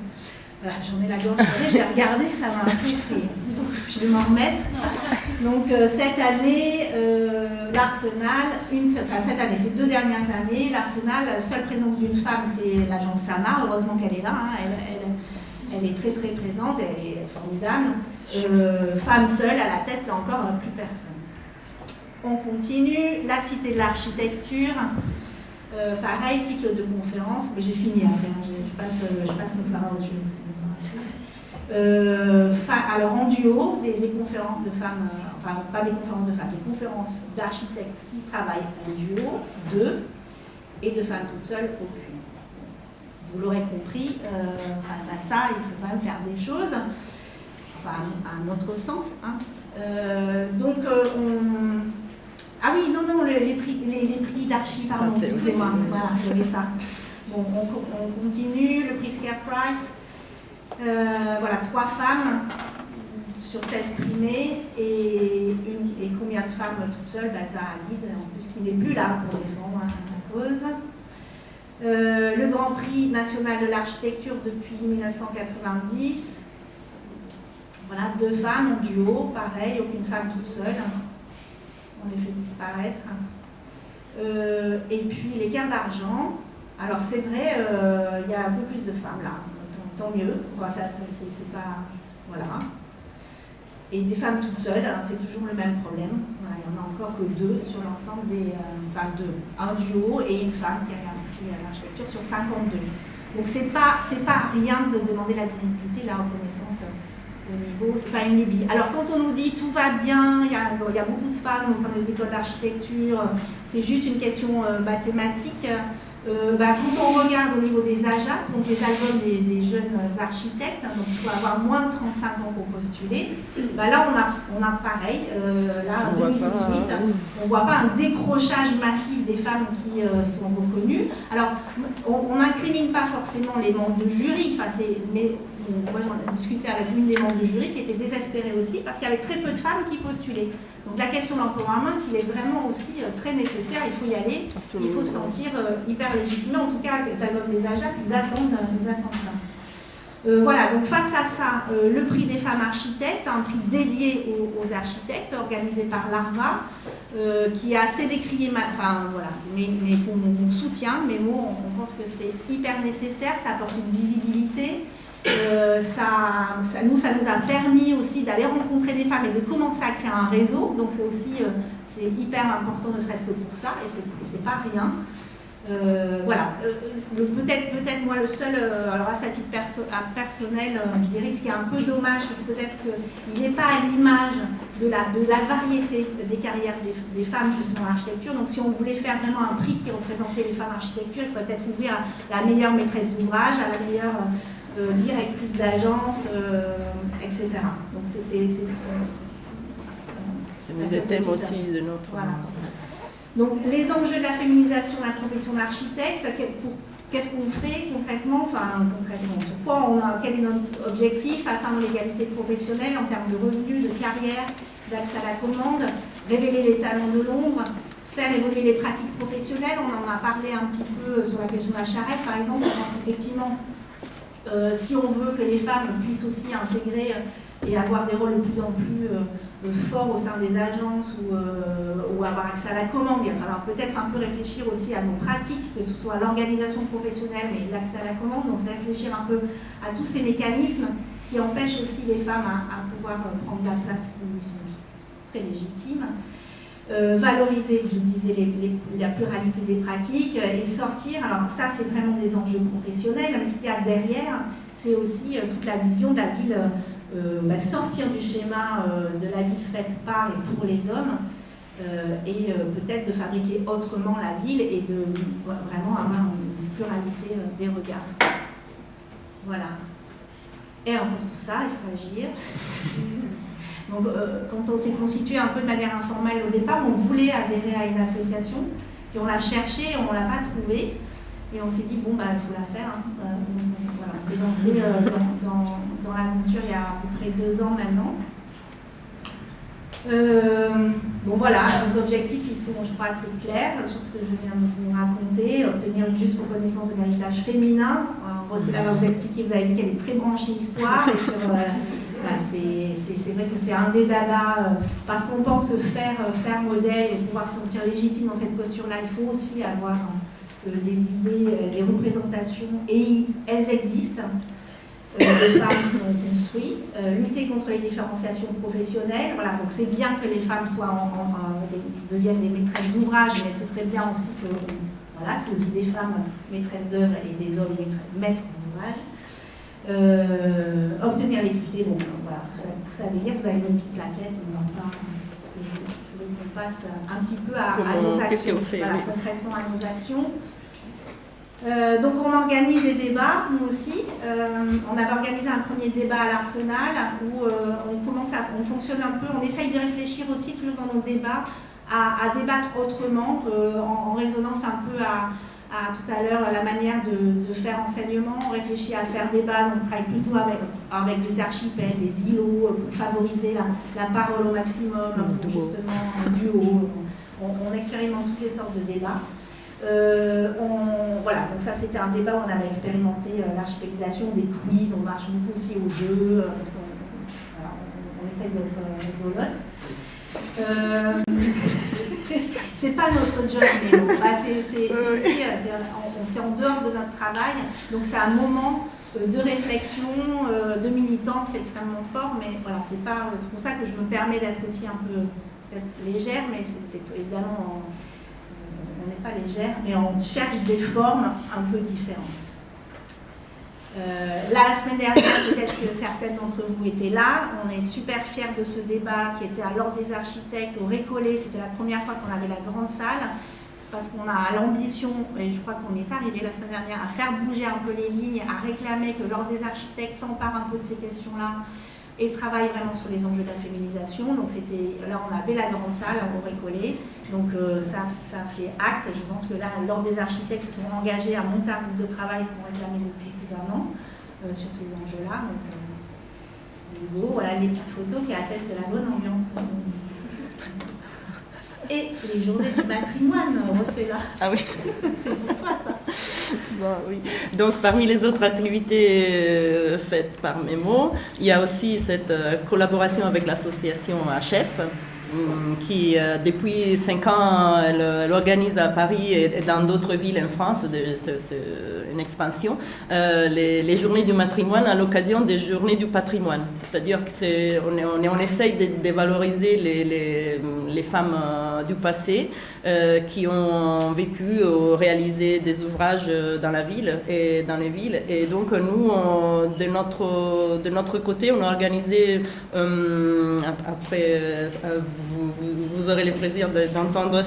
voilà, j'en ai la gorge serrée, j'ai regardé, ça m'a un peu effrayée. Donc je vais m'en remettre. Donc cette année, l'Arsenal, cette année, ces 2 dernières années, l'Arsenal, la seule présence d'une femme, c'est l'agence Sama. Heureusement qu'elle est là, hein. Elle est très très présente, elle est formidable. Femme seule à la tête, là encore, plus personne. On continue. La Cité de l'Architecture. Pareil, cycle de conférences. J'ai fini après, hein. je passe mon soir à autre chose. Alors en duo, des conférences de femmes, enfin pas des conférences de femmes, des conférences d'architectes qui travaillent en duo, 2, et de femmes toutes seules, aucune. Vous l'aurez compris, face à ça, il faut quand même faire des choses, enfin à notre sens. Hein. Ah oui, non, les prix d'archi, pardon, excusez-moi, voilà, j'avais ça. Bon, on continue, le prix Scare Price. Voilà, 3 femmes sur 16 primées et combien de femmes toutes seules? Zahra Hadid, en plus qui n'est plus là pour défendre la cause. Le Grand Prix national de l'architecture depuis 1990. Voilà, 2 femmes en duo, pareil, aucune femme toute seule. On les fait disparaître. Et puis l'écart d'argent. Alors c'est vrai, il y a un peu plus de femmes là. Tant mieux, enfin, c'est pas... Voilà. Et des femmes toutes seules, hein, c'est toujours le même problème. Voilà, il n'y en a encore que 2 sur l'ensemble des... Enfin, 2. Un duo et une femme qui a l'architecture sur 52. Donc c'est pas rien de demander la visibilité, la reconnaissance au niveau, c'est pas une lubie. Alors quand on nous dit tout va bien, il y a beaucoup de femmes au sein des écoles d'architecture, c'est juste une question mathématique. Quand on regarde au niveau des AJAC, donc les albums des jeunes architectes, donc il faut avoir moins de 35 ans pour postuler, là on a pareil, là en 2018, on ne voit pas un décrochage massif des femmes qui sont reconnues. Alors on n'incrimine pas forcément les membres de jury, mais moi j'en ai discuté avec une des membres de jury qui était désespérée aussi parce qu'il y avait très peu de femmes qui postulaient. Donc la question d'empowerment, il est vraiment aussi très nécessaire, il faut y aller, il faut se sentir hyper légitimé, en tout cas les albums des AJAC, ils attendent ça. Voilà, donc face à ça, le prix des femmes architectes, un prix dédié aux architectes, organisé par l'ARVA, qui est assez décrié, mais qu'on soutient, mais on pense que c'est hyper nécessaire, ça apporte une visibilité. Ça nous a permis aussi d'aller rencontrer des femmes et de commencer à créer un réseau, donc c'est aussi c'est hyper important, ne serait-ce que pour ça, et c'est pas rien. voilà, peut-être moi le seul, alors à ce titre personnel, je dirais que ce qui est un peu dommage, c'est peut-être qu'il n'est pas à l'image de la variété des carrières des femmes justement en architecture. Donc si on voulait faire vraiment un prix qui représentait les femmes en architecture, il faudrait peut-être ouvrir à la meilleure maîtresse d'ouvrage, à la meilleure directrice d'agence, etc. Donc c'est le thème aussi de notre... Voilà. Donc, les enjeux de la féminisation de la profession d'architecte, qu'est-ce qu'on fait concrètement, sur quoi quel est notre objectif? Atteindre l'égalité professionnelle en termes de revenus, de carrière, d'accès à la commande, révéler les talents de l'ombre, faire évoluer les pratiques professionnelles. On en a parlé un petit peu sur la question de la charrette, par exemple. Je pense qu'effectivement, si on veut que les femmes puissent aussi intégrer et avoir des rôles de plus en plus forts au sein des agences ou avoir accès à la commande, il va falloir peut-être un peu réfléchir aussi à nos pratiques, que ce soit l'organisation professionnelle mais l'accès à la commande, donc réfléchir un peu à tous ces mécanismes qui empêchent aussi les femmes à pouvoir prendre la place qui sont très légitimes. Valoriser, je disais, la pluralité des pratiques et sortir, alors ça c'est vraiment des enjeux professionnels, mais ce qu'il y a derrière, c'est aussi toute la vision de la ville, sortir du schéma de la ville faite par et pour les hommes, et peut-être de fabriquer autrement la ville et de vraiment avoir une pluralité des regards. Voilà. Et pour tout ça, il faut agir. Donc, quand on s'est constitué un peu de manière informelle au départ, on voulait adhérer à une association, puis on l'a cherchée, on ne l'a pas trouvée, et on s'est dit, bon, il faut la faire. Voilà, on s'est lancé dans l'aventure il y a à peu près 2 ans maintenant. Bon voilà, nos objectifs ils sont, je crois, assez clairs sur ce que je viens de vous raconter. Obtenir une juste reconnaissance de l'héritage féminin. Aussi là, vous expliquer, vous avez vu qu'elle est très branchée histoire. C'est vrai que c'est un des dadas, parce qu'on pense que faire modèle et pouvoir se sentir légitime dans cette posture-là, il faut aussi avoir des idées, des représentations, et elles existent. Les femmes sont construites, lutter contre les différenciations professionnelles. Voilà, donc c'est bien que les femmes deviennent des maîtresses d'ouvrage, mais ce serait bien aussi qu'il y ait aussi des femmes maîtresses d'œuvre et des hommes maîtres d'ouvrage. Obtenir l'équité, bon, voilà, vous savez lire, vous avez une petite plaquette, on en parle, parce que je voulais qu'on passe un petit peu à nos actions, concrètement à nos actions. Donc on organise des débats, nous aussi. On avait organisé un premier débat à l'Arsenal où on fonctionne un peu, on essaye de réfléchir aussi toujours dans nos débats à débattre autrement, en résonance un peu à tout à l'heure la manière de faire enseignement. On réfléchit à faire débat, donc on travaille plutôt avec des archipels, des îlots, pour favoriser la parole au maximum, pour justement un duo. On expérimente toutes les sortes de débats. Voilà, donc ça c'était un débat où on avait expérimenté l'archipélisation, des quiz, on marche beaucoup aussi au jeu, parce qu'on essaye d'être rigolote. C'est pas notre job, mais bon, c'est aussi, c'est en dehors de notre travail, donc c'est un moment de réflexion, de militance extrêmement fort, mais voilà, c'est pour ça que je me permets d'être aussi un peu légère, mais c'est évidemment... On n'est pas légère, mais on cherche des formes un peu différentes. Là, la semaine dernière, peut-être que certaines d'entre vous étaient là. On est super fiers de ce débat qui était à l'Ordre des architectes au Récollet. C'était la première fois qu'on avait la grande salle, parce qu'on a l'ambition, et je crois qu'on est arrivé la semaine dernière, à faire bouger un peu les lignes, à réclamer que l'Ordre des architectes s'empare un peu de ces questions-là et travaille vraiment sur les enjeux de la féminisation. Donc là on avait la grande salle au Récollet, donc ça fait acte. Je pense que là l'Ordre des architectes se sont engagés à monter un groupe de travail, ce qu'on réclamait depuis plus d'1 an sur ces enjeux-là. Donc voilà les petites photos qui attestent de la bonne ambiance. Et les journées du patrimoine, c'est là. Ah oui. C'est pour toi ça. Bon, oui. Donc parmi les autres activités faites par Memo, il y a aussi cette collaboration avec l'association HF qui depuis 5 ans elle organise à Paris et dans d'autres villes en France une expansion, les journées du patrimoine à l'occasion des journées du patrimoine. C'est-à-dire qu'on essaye de valoriser les femmes du passé qui ont vécu ou réalisé des ouvrages dans la ville et dans les villes. Et donc nous, de notre côté, on a organisé, après, vous aurez le plaisir d'entendre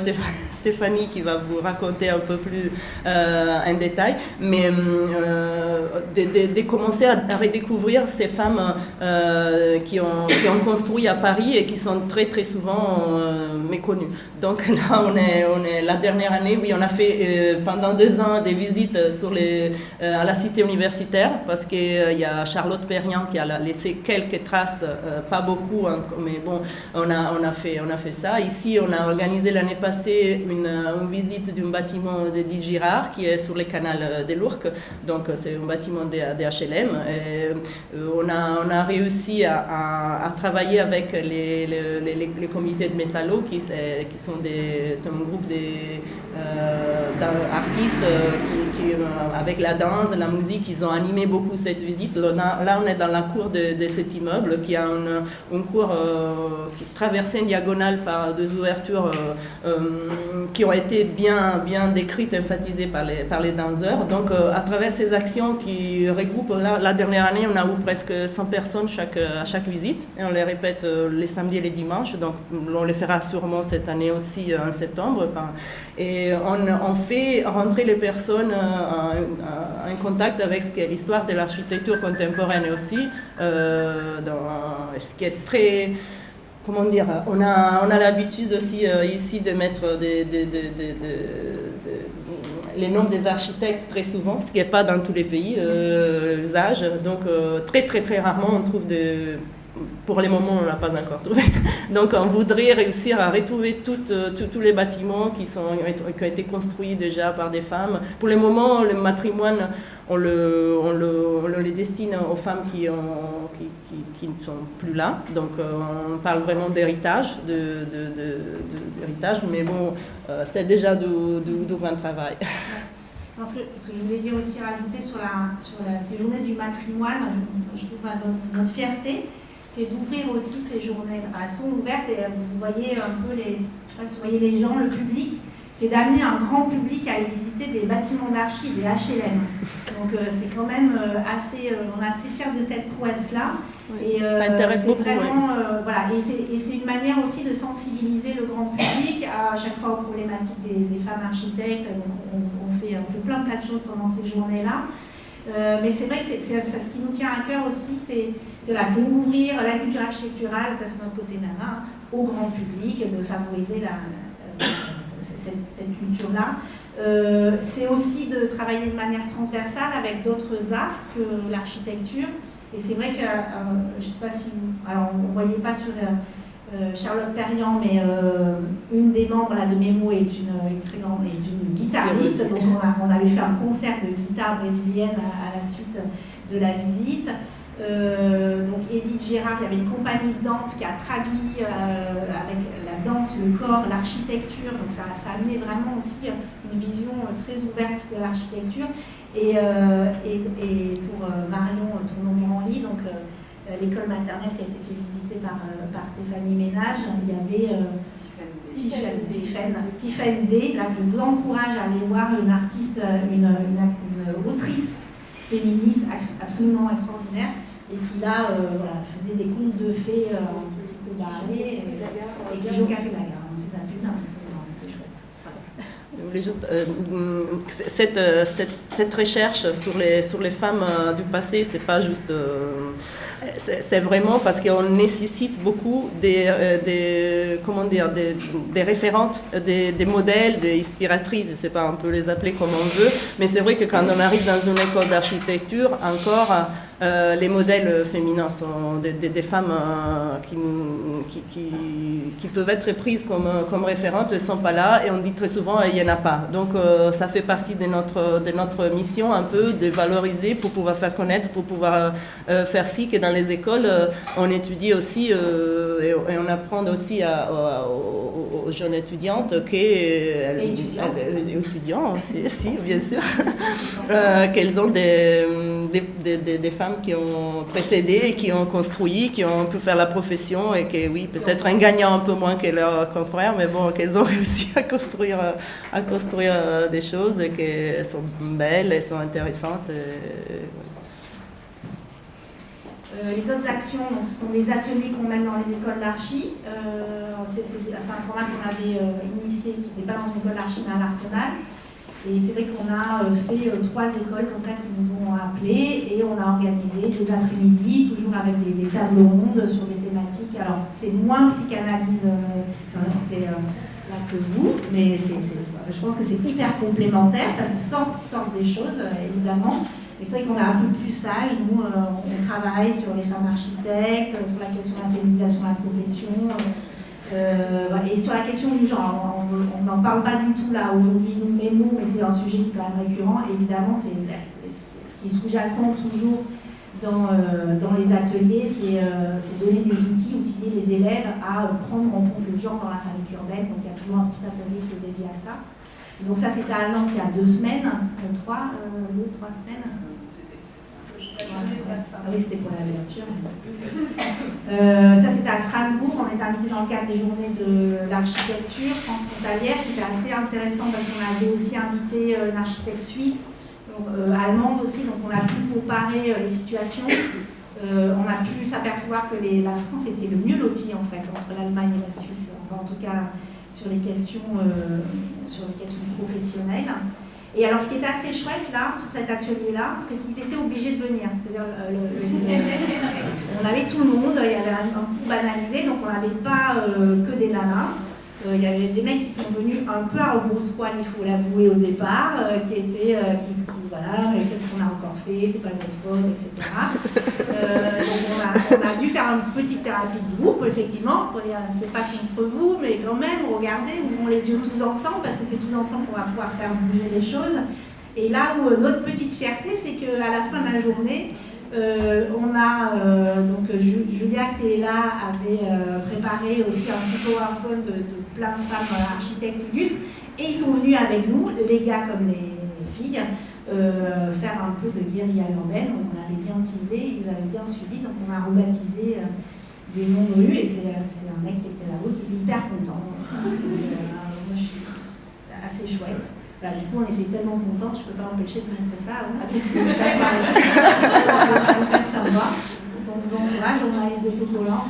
Stéphanie qui va vous raconter un peu plus en détail, mais de commencer à redécouvrir ces femmes qui ont construit à Paris et qui sont très très souvent méconnues. Donc là, on est la dernière année, oui, on a fait pendant 2 ans des visites à la cité universitaire, parce qu'il y a Charlotte Perriand qui a laissé quelques traces, pas beaucoup, hein, mais bon, on a fait ça. Ici, on a organisé l'année passée une visite d'un bâtiment d'Edith Girard qui est sur le canal de l'Ourcq, donc c'est un bâtiment de HLM. Et on a réussi à travailler avec les comités de métallo qui sont c'est un groupe d'artistes qui, avec la danse, la musique, ils ont animé beaucoup cette visite. Là, on est dans la cour de cet immeuble qui a une cour qui est traversée en diagonale par 2 ouvertures qui ont été bien décrites, emphatisées par les danseurs. Donc, à travers ces actions qui regroupent, la dernière année, on a eu presque 100 personnes à chaque visite, et on les répète les samedis et les dimanches. Donc, on les fera sûrement cette année aussi en septembre. Et on fait rentrer les personnes en contact avec ce qu'est l'histoire de l'architecture contemporaine aussi, ce qui est très... Comment dire, on a l'habitude aussi ici de mettre les noms des architectes très souvent, ce qui n'est pas dans tous les pays, l'usage. Donc très très très rarement on trouve pour le moment, on ne l'a pas encore trouvé. Donc, on voudrait réussir à retrouver tous les bâtiments qui ont été construits déjà par des femmes. Pour le moment, le patrimoine, on le destine aux femmes qui ne sont plus là. Donc, on parle vraiment d'héritage, d'héritage, mais bon, c'est déjà du grand travail. Ce que je voulais dire aussi, rajouter sur ces journées du patrimoine, je trouve notre fierté, c'est d'ouvrir aussi ces journées. Elles sont ouvertes et vous voyez un peu je sais pas si vous voyez les gens, le public, c'est d'amener un grand public à aller visiter des bâtiments d'archi, des HLM. Donc c'est quand même on est assez fiers de cette prouesse-là. Oui, ça intéresse beaucoup. Vraiment, voilà, et c'est une manière aussi de sensibiliser le grand public à chaque fois aux problématiques des femmes architectes. Donc, on fait plein de choses pendant ces journées-là. Mais c'est vrai que c'est ce qui nous tient à cœur aussi, c'est ouvrir la culture architecturale, ça c'est notre côté nana, au grand public, de favoriser cette culture-là. C'est aussi de travailler de manière transversale avec d'autres arts que l'architecture. Et c'est vrai que, je ne sais pas si alors on ne voyait pas sur Charlotte Perriand, mais une des membres là, de Memo est une guitariste. Donc on avait fait un concert de guitare brésilienne à la suite de la visite. Donc Edith Girard, il y avait une compagnie de danse qui a traduit avec la danse, le corps, l'architecture. Donc ça a amené vraiment aussi une vision très ouverte de l'architecture. Et pour Marion Tournon-Branly, donc l'école maternelle qui a été visitée par Stéphanie Ménage, il y avait Tiffen D. Là, je vous encourage à aller voir une artiste, une autrice féministe absolument extraordinaire et qui là faisait des contes de fées un petit peu barrés et qui joue au Café de la Gare. C'est chouette. Je voulais juste, cette recherche sur les femmes du passé, c'est pas juste, c'est vraiment parce qu'on nécessite beaucoup des référentes, des modèles, des inspiratrices, je sais pas, on peut les appeler comme on veut, mais c'est vrai que quand on arrive dans une école d'architecture, encore les modèles féminins sont des femmes qui peuvent être prises comme référentes, ne sont pas là et on dit très souvent il n'y en a pas. Donc ça fait partie de notre mission un peu de valoriser pour pouvoir faire connaître, pour pouvoir faire ci que dans les écoles on étudie aussi et on apprend aussi aux jeunes étudiantes étudiants aussi, bien sûr, qu'elles ont des femmes femmes qui ont précédé et qui ont construit, qui ont pu faire la profession et qui, oui, peut-être en gagnant un peu moins que leurs confrères, mais bon, qu'elles ont réussi à construire des choses et qu'elles sont belles et sont intéressantes. Les autres actions, donc, ce sont des ateliers qu'on mène dans les écoles d'archi. C'est un format qu'on avait initié, qui n'était pas dans une école d'archi, mais à l'Arsenal. Et c'est vrai qu'on a fait 3 écoles comme ça qui nous ont appelés et on a organisé des après-midi, toujours avec des tables rondes sur des thématiques. Alors, c'est moins psychanalyse là que vous, mais je pense que c'est hyper complémentaire parce qu'ils sortent des choses, évidemment. Et c'est vrai qu'on est un peu plus sage. Nous, on travaille sur les femmes architectes, sur la question de la féminisation de la profession, et sur la question du genre. On n'en parle pas du tout là aujourd'hui, nous, mais c'est un sujet qui est quand même récurrent. Évidemment, c'est ce qui est sous-jacent toujours dans les ateliers, c'est donner des outils, outiller les élèves à prendre en compte le genre dans la famille urbaine. Donc il y a toujours un petit atelier qui est dédié à ça. Donc ça, c'était à Nantes il y a 2 semaines, 3 semaines. Oui, c'était pour la lecture. Ça, c'était à Strasbourg. On était invité dans le cadre des journées de l'architecture transfrontalière. C'était assez intéressant parce qu'on avait aussi invité une architecte suisse, allemande aussi. Donc, on a pu comparer les situations. On a pu s'apercevoir que la France était le mieux loti, en fait, entre l'Allemagne et la Suisse. Enfin, en tout cas, sur les questions professionnelles. Et alors, ce qui était assez chouette, là, sur cet atelier-là, c'est qu'ils étaient obligés de venir. C'est-à-dire, on avait tout le monde, il y avait un coup banalisé, donc on n'avait pas que des nanas. Il y avait des mecs qui sont venus un peu à rebrousse-poil, il faut l'avouer au départ, qui voilà, qu'est-ce qu'on a encore fait, c'est pas notre faute, etc. Donc on a dû faire une petite thérapie de groupe, effectivement, pour dire c'est pas contre vous, mais quand même, regardez, ouvrons les yeux tous ensemble, parce que c'est tous ensemble qu'on va pouvoir faire bouger les choses. Et là où notre petite fierté, c'est qu'à la fin de la journée, on a donc Julia qui est là avait préparé aussi un petit PowerPoint de plein de femmes architectes illustres et ils sont venus avec nous, les gars comme les filles, faire un peu de guérilla urbaine. On avait bien teasé, ils avaient bien suivi, donc on a rebaptisé des noms de rue et c'est un mec qui était là-haut qui était hyper content. Moi je suis assez chouette. Bah, du coup, on était tellement contents, je ne peux pas m'empêcher de montrer ça. Après, tu peux pas ça va. On vous encourage, on a les autocollants.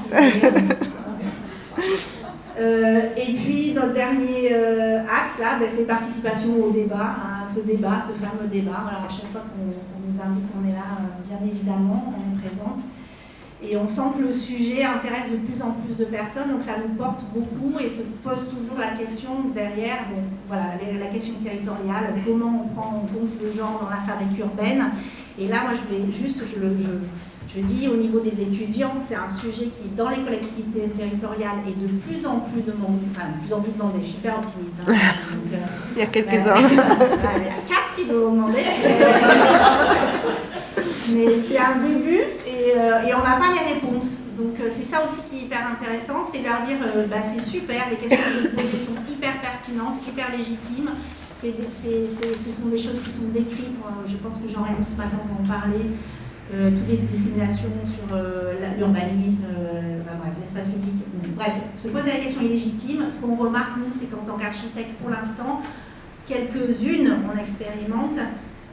Et puis, dans le dernier axe, là, ben, c'est participation au débat, à ce fameux débat. Alors, à chaque fois qu'on nous invite, on est là, bien évidemment, on est présente. Et on sent que le sujet intéresse de plus en plus de personnes, donc ça nous porte beaucoup et se pose toujours la question derrière, bon, voilà, la question territoriale, comment on prend en compte le genre dans la fabrique urbaine. Et là, moi, je voulais juste, je dis au niveau des étudiants, c'est un sujet qui, dans les collectivités territoriales, est de plus en plus demandé, je suis hyper optimiste. Hein, donc, il y a quelques-uns. Il y a 4 qui doivent demander. Mais c'est un début et on n'a pas les réponses. Donc c'est ça aussi qui est hyper intéressant, c'est de leur dire c'est super, les questions que vous posez sont hyper pertinentes, hyper légitimes. Ce sont des choses qui sont décrites, je pense que Jean-Rémy ce matin va en parler, toutes les discriminations sur l'urbanisme, l'espace public. Bref, se poser la question est légitime. Ce qu'on remarque, nous, c'est qu'en tant qu'architecte, pour l'instant, quelques-unes, on expérimente.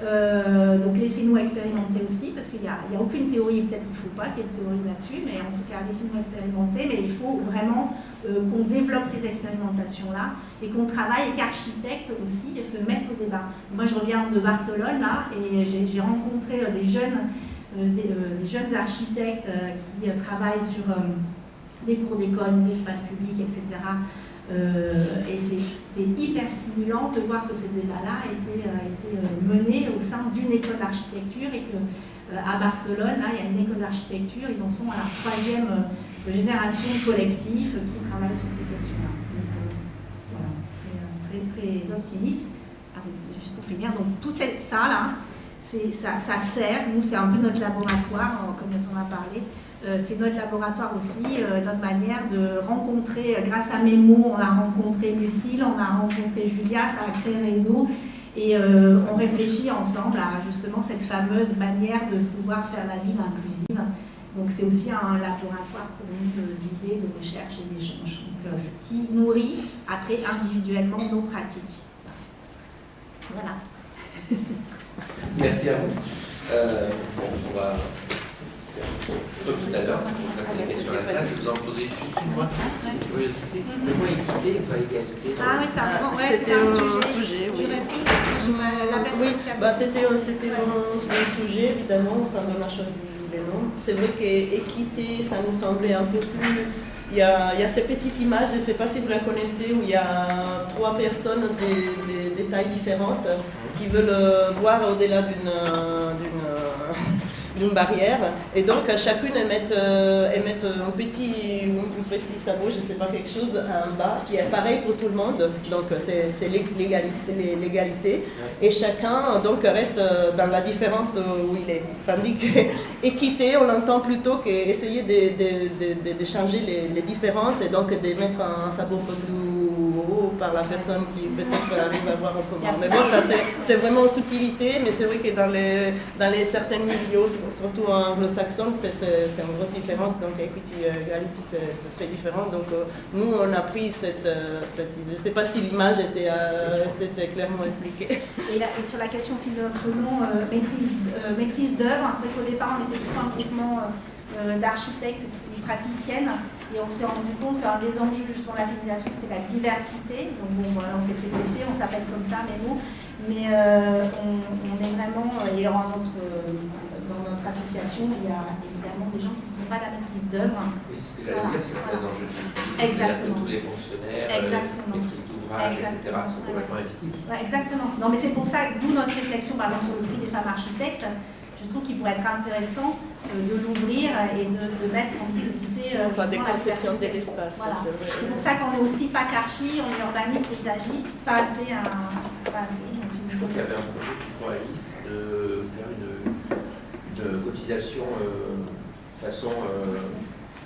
Donc laissez-nous expérimenter aussi, parce qu'il n'y a aucune théorie, peut-être qu'il ne faut pas qu'il y ait de théorie là-dessus, mais en tout cas laissez-nous expérimenter, mais il faut vraiment qu'on développe ces expérimentations-là et qu'on travaille, et qu'architectes aussi se mettent au débat. Moi je reviens de Barcelone là, et j'ai rencontré des jeunes architectes qui travaillent sur des cours d'école, des espaces publics, etc. Et c'était hyper stimulant de voir que ce débat-là a été mené au sein d'une école d'architecture et qu'à Barcelone, là, il y a une école d'architecture, ils en sont à la 3e génération collective qui travaille sur ces questions-là. Donc voilà, très, très optimiste. Juste pour finir, donc tout ça là, ça sert, nous c'est un peu notre laboratoire, comme on en a parlé. C'est notre laboratoire aussi, notre manière de rencontrer, grâce à Mémo, on a rencontré Lucille, on a rencontré Julia, ça a créé réseau. Et on réfléchit ensemble à justement cette fameuse manière de pouvoir faire la ville inclusive. Donc c'est aussi un laboratoire pour nous d'idées, de recherche et d'échange. Ce qui nourrit après individuellement nos pratiques. Voilà. Merci à vous. On va tout à l'heure, on va passer les questions à la salle. Je vous en poser juste une fois, c'est une curiosité. Le mot équité et pas égalité. Ah oui, ça c'était un sujet, oui. Oui, c'était un sujet, évidemment, quand on a choisi les noms. C'est vrai qu'équité, ça nous semblait un peu plus... Il y a ces petites images, je ne sais pas si vous la connaissez, où il y a 3 personnes des tailles différentes qui veulent voir au-delà d'une barrière. Et donc, chacune émettent un petit sabot, je ne sais pas, quelque chose en bas, qui est pareil pour tout le monde. Donc, c'est l'égalité. Et chacun donc, reste dans la différence où il est. Tandis qu'équité, on l'entend plutôt qu'essayer de changer les différences et donc de mettre un sabot un peu plus haut par la personne qui peut-être arrive à voir un peu moins. Mais bon, ça c'est vraiment une subtilité, mais c'est vrai que dans les certains milieux, surtout anglo-saxons, c'est une grosse différence. Donc equity, equality, c'est très différent. Donc nous, on a pris cette je ne sais pas si l'image c'était clairement expliquée. Et sur la question aussi de notre nom, maîtrise d'œuvre, c'est vrai qu'au départ, on était plutôt un mouvement d'architectes et praticiennes. Et on s'est rendu compte qu'un des enjeux justement de la féminisation, c'était la diversité. Donc bon, voilà, on s'est fait, on s'appelle comme ça, mais on est vraiment, et dans notre association, il y a évidemment des gens qui ne font pas la maîtrise d'œuvre. Oui, c'est ce que j'allais dire, c'est un enjeu public. Exactement. Tous les fonctionnaires, maîtrise d'ouvrage, etc., sont complètement invisibles. Ouais, exactement. Non, mais c'est pour ça, d'où notre réflexion, par exemple, sur le prix des femmes architectes. Je trouve qu'il pourrait être intéressant de l'ouvrir et de mettre en visibilité des conceptions de l'espace. Voilà. C'est pour ça qu'on est aussi pas qu'archi, on est urbaniste, paysagiste, pas assez. Je crois qu'il y avait un projet pour AIF de faire une cotisation de façon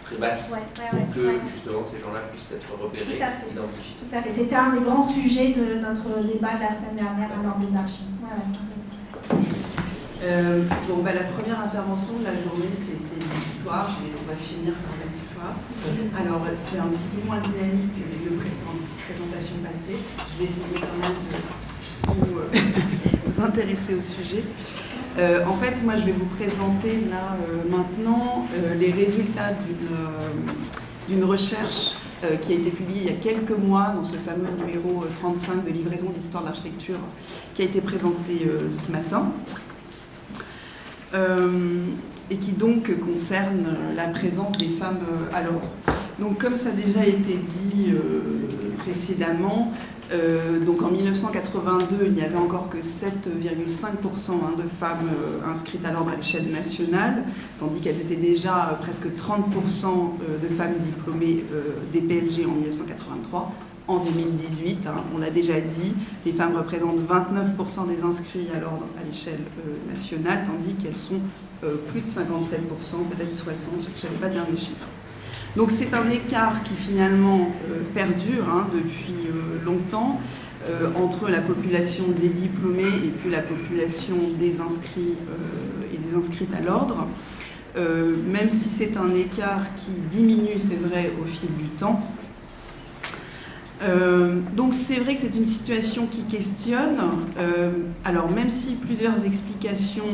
très basse pour que justement ces gens-là puissent être repérés, identifiés. Tout à fait. C'était un des grands sujets de notre débat de la semaine dernière lors des archives. La première intervention de la journée, c'était l'histoire, et on va finir par l'histoire. Alors, c'est un petit peu moins dynamique que les deux présentations passées. Je vais essayer quand même de vous intéresser au sujet. En fait, moi, je vais vous présenter là, maintenant, les résultats d'une recherche qui a été publiée il y a quelques mois dans ce fameux numéro 35 de livraison de l'histoire de l'architecture qui a été présenté ce matin. Et qui donc concerne la présence des femmes à l'ordre. Donc comme ça a déjà été dit précédemment, donc en 1982, il n'y avait encore que 7,5% de femmes inscrites à l'ordre à l'échelle nationale, tandis qu'elles étaient déjà presque 30% de femmes diplômées des PLG en 1983. En 2018, on l'a déjà dit, les femmes représentent 29% des inscrits à l'ordre à l'échelle nationale, tandis qu'elles sont plus de 57%, peut-être 60%, je n'avais pas le dernier chiffre. Donc c'est un écart qui finalement perdure depuis longtemps entre la population des diplômés et puis la population des inscrits et des inscrites à l'ordre, même si c'est un écart qui diminue, c'est vrai, au fil du temps. Donc c'est vrai que c'est une situation qui questionne, alors même si plusieurs explications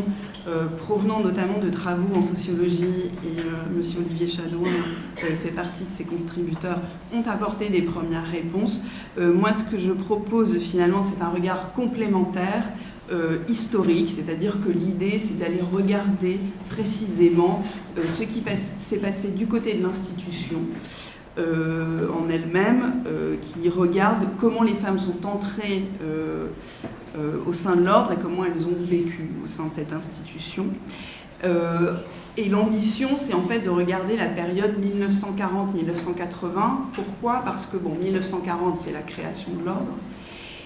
provenant notamment de travaux en sociologie, et M. Olivier Chadouin fait partie de ces contributeurs, ont apporté des premières réponses, moi ce que je propose finalement c'est un regard complémentaire, historique, c'est-à-dire que l'idée c'est d'aller regarder précisément ce qui s'est passé du côté de l'institution, en elle-même, qui regarde comment les femmes sont entrées au sein de l'ordre et comment elles ont vécu au sein de cette institution. Et l'ambition, c'est en fait de regarder la période 1940-1980. Pourquoi ? Parce que, 1940, c'est la création de l'ordre.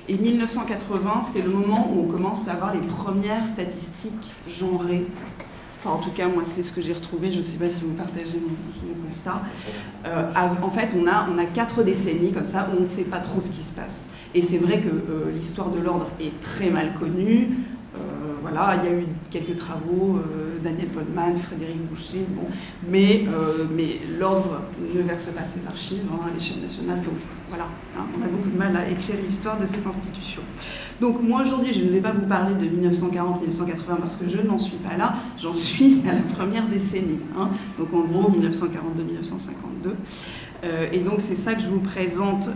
Et 1980, c'est le moment où on commence à avoir les premières statistiques genrées. Enfin, en tout cas, moi, c'est ce que j'ai retrouvé. Je ne sais pas si vous partagez mon constat. En fait, on a 4 décennies comme ça où on ne sait pas trop ce qui se passe. Et c'est vrai que l'histoire de l'ordre est très mal connue. Voilà, il y a eu quelques travaux, Daniel Goldman, Frédéric Boucher, bon, mais l'ordre ne verse pas ses archives à l'échelle nationale, donc voilà, on a beaucoup de mal à écrire l'histoire de cette institution. Donc moi aujourd'hui, je ne vais pas vous parler de 1940-1980 parce que je n'en suis pas là, j'en suis à la première décennie, donc en gros 1942-1952. Et donc c'est ça que je vous présente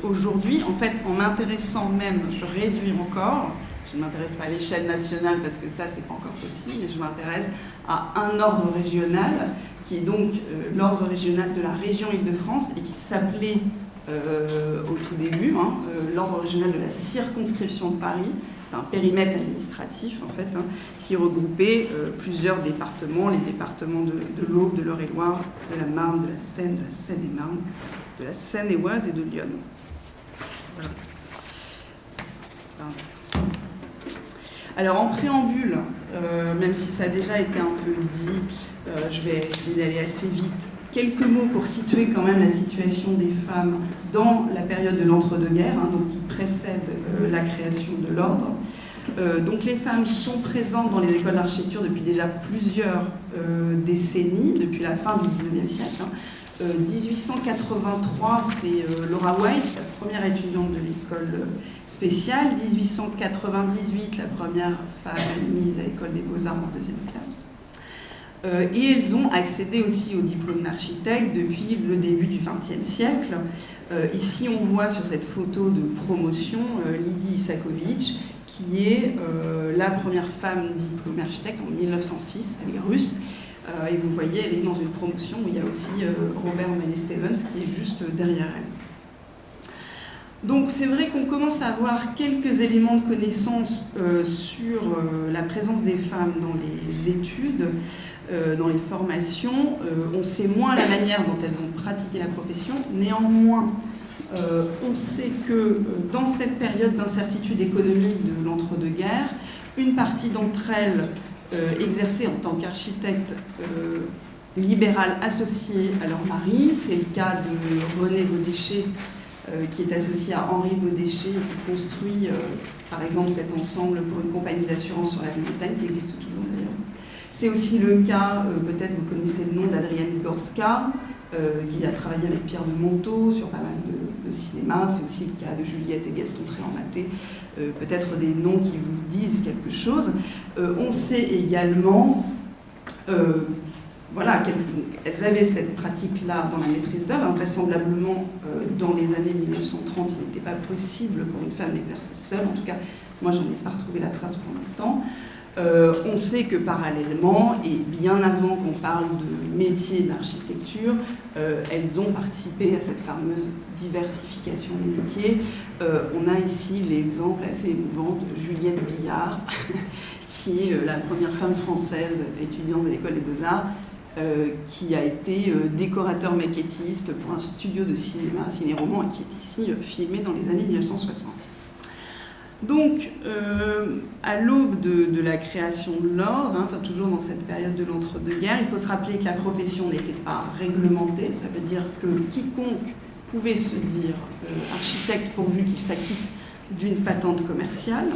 aujourd'hui. En fait, en m'intéressant même, je réduis encore. Je ne m'intéresse pas à l'échelle nationale parce que ça, c'est pas encore possible, mais je m'intéresse à un ordre régional qui est donc l'ordre régional de la région Île-de-France et qui s'appelait au tout début l'ordre régional de la circonscription de Paris. C'est un périmètre administratif en fait qui regroupait plusieurs départements, les départements de l'Aube, de l'Eure-et-Loir, de la Marne, de la Seine-et-Marne, de la Seine-et-Oise et de Lyon. Voilà. Alors en préambule, même si ça a déjà été un peu dit, je vais essayer d'aller assez vite. Quelques mots pour situer quand même la situation des femmes dans la période de l'entre-deux-guerres, donc qui précède la création de l'ordre. Donc les femmes sont présentes dans les écoles d'architecture depuis déjà plusieurs décennies, depuis la fin du XIXe siècle. 1883, c'est Laura White, la première étudiante de l'école spéciale. 1898, la première femme admise à l'école des Beaux-Arts en 2e classe. Et elles ont accédé aussi au diplôme d'architecte depuis le début du XXe siècle. Ici, on voit sur cette photo de promotion Lydie Isakovitch, qui est la première femme diplômée architecte en 1906, elle est russe. Et vous voyez, elle est dans une promotion où il y a aussi Robert Menet-Stevens qui est juste derrière elle. Donc c'est vrai qu'on commence à avoir quelques éléments de connaissance sur la présence des femmes dans les études, dans les formations. On sait moins la manière dont elles ont pratiqué la profession. Néanmoins, on sait que dans cette période d'incertitude économique de l'entre-deux-guerres, une partie d'entre elles exercer en tant qu'architecte libéral associé à leur mari. C'est le cas de René Baudéchet, qui est associé à Henri Baudéchet et qui construit, par exemple, cet ensemble pour une compagnie d'assurance sur la montagne, qui existe toujours d'ailleurs. C'est aussi le cas, peut-être vous connaissez le nom d'Adrienne Gorska, qui a travaillé avec Pierre de Montaut sur pas mal de cinéma. C'est aussi le cas de Juliette et Gaston Tréant-Maté, peut-être des noms qui vous disent quelque chose. On sait également voilà, qu'elles avaient cette pratique-là dans la maîtrise d'œuvre. Vraisemblablement, dans les années 1930, il n'était pas possible pour une femme d'exercer seule. En tout cas, moi, j'en ai pas retrouvé la trace pour l'instant. On sait que parallèlement, et bien avant qu'on parle de métier d'architecture, elles ont participé à cette fameuse diversification des métiers. On a ici l'exemple assez émouvant de Juliette Billard, qui est la première femme française étudiante de l'école des Beaux-Arts, qui a été décorateur maquettiste pour un studio de cinéma, ciné-roman, et qui est ici filmé dans les années 1960. Donc, à l'aube de la création de l'ordre, enfin toujours dans cette période de l'entre-deux-guerres, il faut se rappeler que la profession n'était pas réglementée. Ça veut dire que quiconque pouvait se dire architecte pourvu qu'il s'acquitte d'une patente commerciale.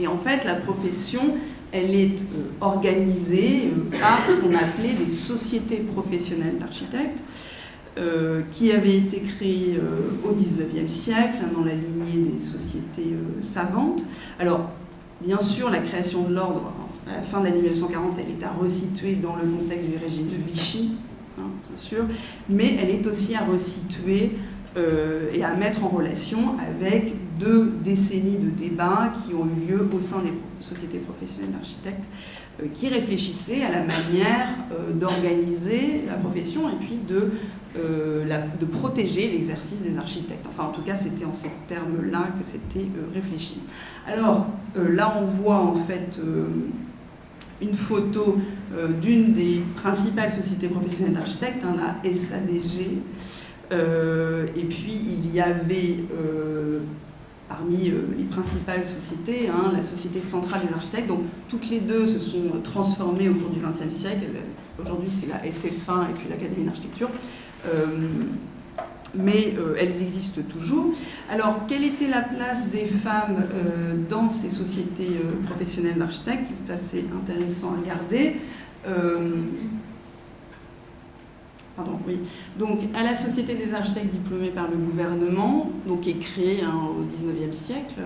Et en fait, la profession, elle est organisée par ce qu'on appelait des sociétés professionnelles d'architectes, qui avaient été créées au XIXe siècle, dans la lignée des sociétés savantes. Alors, bien sûr, la création de l'ordre, à la fin de l'année 1940, elle est à resituer dans le contexte du régime de Vichy, bien sûr, mais elle est aussi à resituer et à mettre en relation avec 2 décennies de débats qui ont eu lieu au sein des sociétés professionnelles d'architectes, qui réfléchissaient à la manière d'organiser la profession et puis de protéger l'exercice des architectes. Enfin, en tout cas, c'était en ces termes-là que c'était réfléchi. Alors, là, on voit en fait une photo d'une des principales sociétés professionnelles d'architectes, la SADG, et puis il y avait parmi les principales sociétés, la Société centrale des architectes. Donc toutes les deux se sont transformées au cours du XXe siècle. Aujourd'hui, c'est la SF1 et puis l'Académie d'architecture. mais elles existent toujours. Alors, quelle était la place des femmes dans ces sociétés professionnelles d'architectes? C'est assez intéressant à regarder. Pardon, oui. Donc, à la Société des architectes diplômés par le gouvernement, donc, qui est créée au XIXe siècle,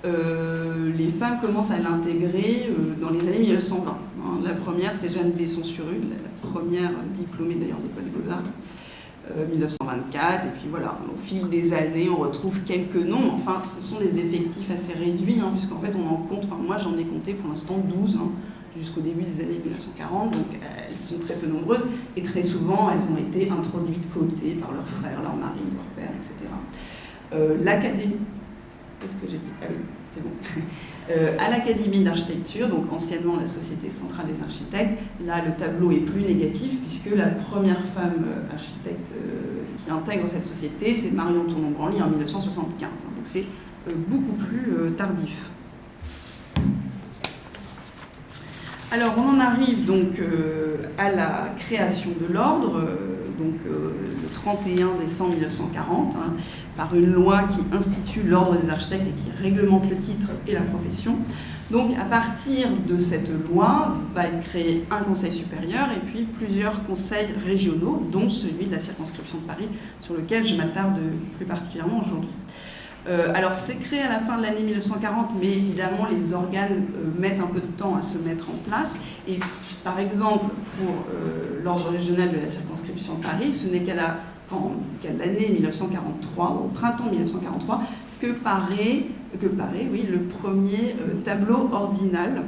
les femmes commencent à l'intégrer dans les années 1920. La première, c'est Jeanne Besson-sur-Ule, la première diplômée d'ailleurs de l'École des Beaux-Arts, 1924. Et puis voilà, au fil des années, on retrouve quelques noms. Enfin, ce sont des effectifs assez réduits, puisqu'en fait, on en compte, moi j'en ai compté pour l'instant 12, jusqu'au début des années 1940. Donc, elles sont très peu nombreuses. Et très souvent, elles ont été introduites, cooptées par leurs frères, leurs maris, leurs pères, etc. L'Académie... Qu'est-ce que j'ai dit? Ah oui, c'est bon. À l'Académie d'architecture, donc anciennement la Société centrale des architectes, là le tableau est plus négatif puisque la première femme architecte qui intègre cette société, c'est Marion Tournon-Branly en 1975. Donc c'est beaucoup plus tardif. Alors on en arrive donc à la création de l'ordre, le 31 décembre 1940, par une loi qui institue l'ordre des architectes et qui réglemente le titre et la profession. Donc à partir de cette loi va être créé un conseil supérieur et puis plusieurs conseils régionaux, dont celui de la circonscription de Paris, sur lequel je m'attarde plus particulièrement aujourd'hui. Alors c'est créé à la fin de l'année 1940, mais évidemment les organes mettent un peu de temps à se mettre en place. Et par exemple, pour l'ordre régional de la circonscription de Paris, ce n'est qu'à l'année 1943, au printemps 1943, que paraît le premier tableau ordinal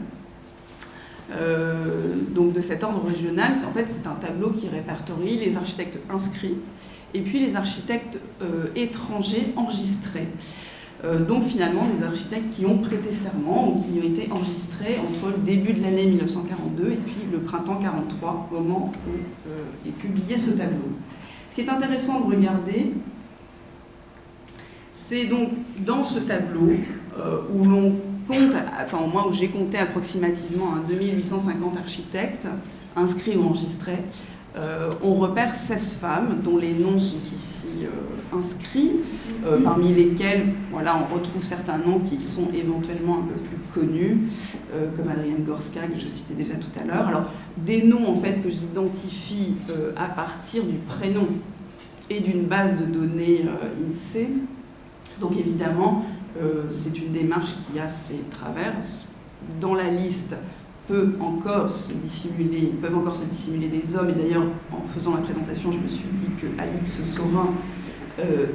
donc de cet ordre régional. En fait, c'est un tableau qui répertorie les architectes inscrits et puis les architectes étrangers enregistrés. Donc finalement, des architectes qui ont prêté serment ou qui ont été enregistrés entre le début de l'année 1942 et puis le printemps 1943, au moment où est publié ce tableau. Ce qui est intéressant de regarder, c'est donc dans ce tableau où l'on compte, enfin au moins où j'ai compté approximativement 2850 architectes inscrits ou enregistrés. On repère 16 femmes dont les noms sont ici inscrits, parmi lesquels voilà, on retrouve certains noms qui sont éventuellement un peu plus connus, comme Adrienne Gorska, que je citais déjà tout à l'heure. Alors, des noms en fait que j'identifie à partir du prénom et d'une base de données INSEE. Donc évidemment, c'est une démarche qui a ses travers. Dans la liste, peuvent encore se dissimuler des hommes. Et d'ailleurs, en faisant la présentation, je me suis dit que Alix Sorin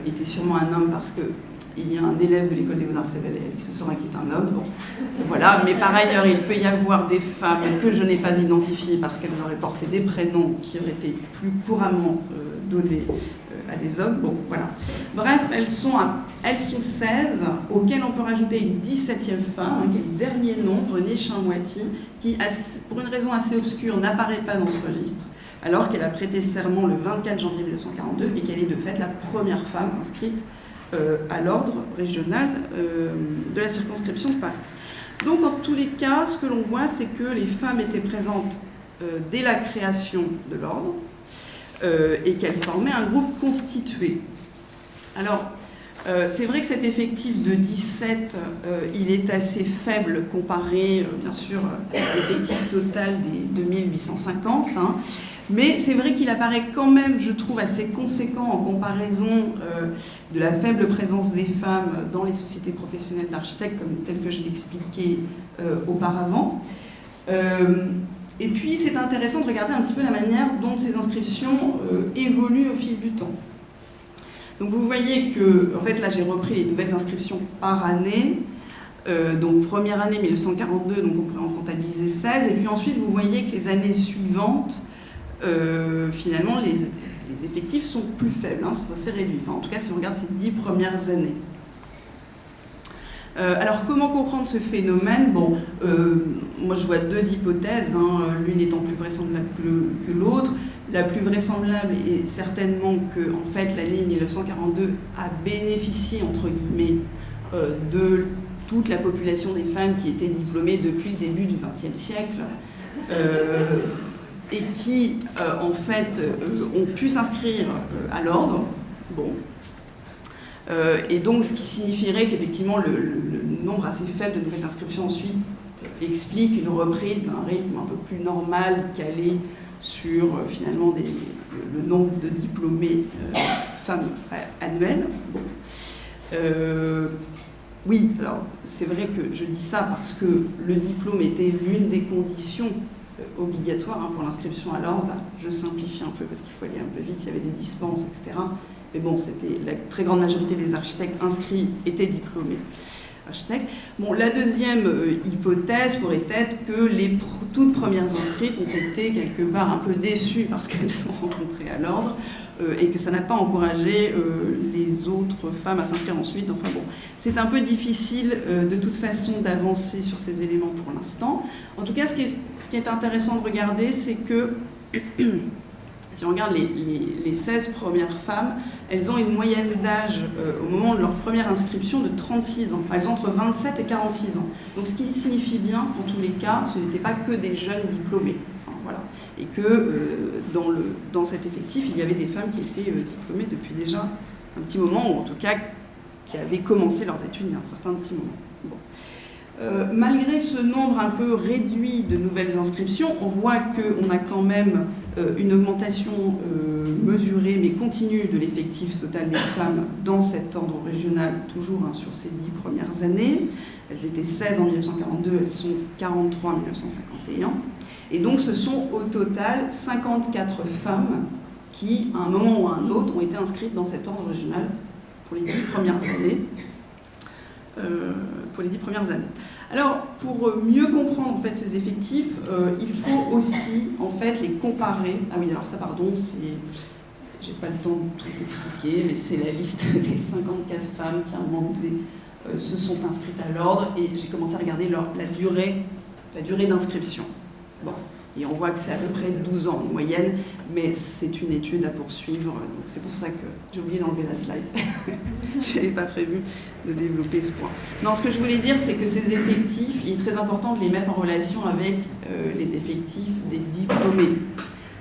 était sûrement un homme parce qu'il y a un élève de l'école des Beaux-Arts qui s'appelle Alix Sorin qui est un homme. Bon, voilà. Mais par ailleurs, il peut y avoir des femmes que je n'ai pas identifiées parce qu'elles auraient porté des prénoms qui auraient été plus couramment donnés à des hommes. Bon, voilà. Bref, elles sont 16, auxquelles on peut rajouter une 17e femme, qui est le dernier nom, Renée Chamoiti, qui, pour une raison assez obscure, n'apparaît pas dans ce registre, alors qu'elle a prêté serment le 24 janvier 1942 et qu'elle est de fait la première femme inscrite à l'ordre régional de la circonscription de Paris. Donc, en tous les cas, ce que l'on voit, c'est que les femmes étaient présentes dès la création de l'ordre, et qu'elle formait un groupe constitué. Alors, c'est vrai que cet effectif de 17, il est assez faible comparé, bien sûr, à l'effectif total des 2850, mais c'est vrai qu'il apparaît quand même, je trouve, assez conséquent en comparaison de la faible présence des femmes dans les sociétés professionnelles d'architectes, comme tel que je l'expliquais auparavant. Et puis, c'est intéressant de regarder un petit peu la manière dont ces inscriptions évoluent au fil du temps. Donc, vous voyez que, en fait, là, j'ai repris les nouvelles inscriptions par année. Donc, première année 1942, donc on pourrait en comptabiliser 16. Et puis ensuite, vous voyez que les années suivantes, finalement, les effectifs sont plus faibles, sont assez réduits. Enfin, en tout cas, si on regarde ces 10 premières années. Alors, comment comprendre ce phénomène? Bon, moi je vois deux hypothèses, l'une étant plus vraisemblable que l'autre. La plus vraisemblable est certainement que, en fait, l'année 1942 a bénéficié, entre guillemets, de toute la population des femmes qui étaient diplômées depuis le début du XXe siècle et qui, en fait, ont pu s'inscrire à l'ordre Bon. Et donc, ce qui signifierait qu'effectivement, le nombre assez faible de nouvelles inscriptions ensuite explique une reprise d'un rythme un peu plus normal, calé sur finalement le nombre de diplômés femmes annuels. Bon. Oui, alors c'est vrai que je dis ça parce que le diplôme était l'une des conditions obligatoires pour l'inscription à l'ordre. Je simplifie un peu parce qu'il faut aller un peu vite, il y avait des dispenses, etc. Mais bon, c'était la très grande majorité des architectes inscrits étaient diplômés architectes. Bon, la deuxième hypothèse pourrait être que les toutes premières inscrites ont été quelque part un peu déçues parce qu'elles sont rencontrées à l'ordre et que ça n'a pas encouragé les autres femmes à s'inscrire ensuite. Enfin bon, c'est un peu difficile de toute façon d'avancer sur ces éléments pour l'instant. En tout cas, ce qui est intéressant de regarder, c'est que si on regarde les 16 premières femmes, elles ont une moyenne d'âge au moment de leur première inscription de 36 ans. Enfin, elles ont entre 27 et 46 ans. Donc ce qui signifie bien qu'en tous les cas, ce n'étaient pas que des jeunes diplômés. Enfin, voilà. Et que dans cet effectif, il y avait des femmes qui étaient diplômées depuis déjà un petit moment, ou en tout cas qui avaient commencé leurs études il y a un certain petit moment. Bon. Malgré ce nombre un peu réduit de nouvelles inscriptions, on voit qu'on a quand même une augmentation mesurée mais continue de l'effectif total des femmes dans cet ordre régional, toujours sur ces 10 premières années. Elles étaient 16 en 1942, elles sont 43 en 1951. Et donc ce sont au total 54 femmes qui, à un moment ou à un autre, ont été inscrites dans cet ordre régional pour les 10 premières années. Alors, pour mieux comprendre en fait ces effectifs, il faut aussi en fait les comparer. Ah oui, alors ça, pardon, j'ai pas le temps de tout expliquer, mais c'est la liste des 54 femmes qui à un moment donné se sont inscrites à l'ordre, et j'ai commencé à regarder la durée d'inscription. Bon. Et on voit que c'est à peu près 12 ans en moyenne, mais c'est une étude à poursuivre, donc c'est pour ça que j'ai oublié d'enlever la slide. Je n'avais pas prévu de développer ce point. Non, ce que je voulais dire, c'est que ces effectifs, il est très important de les mettre en relation avec les effectifs des diplômés,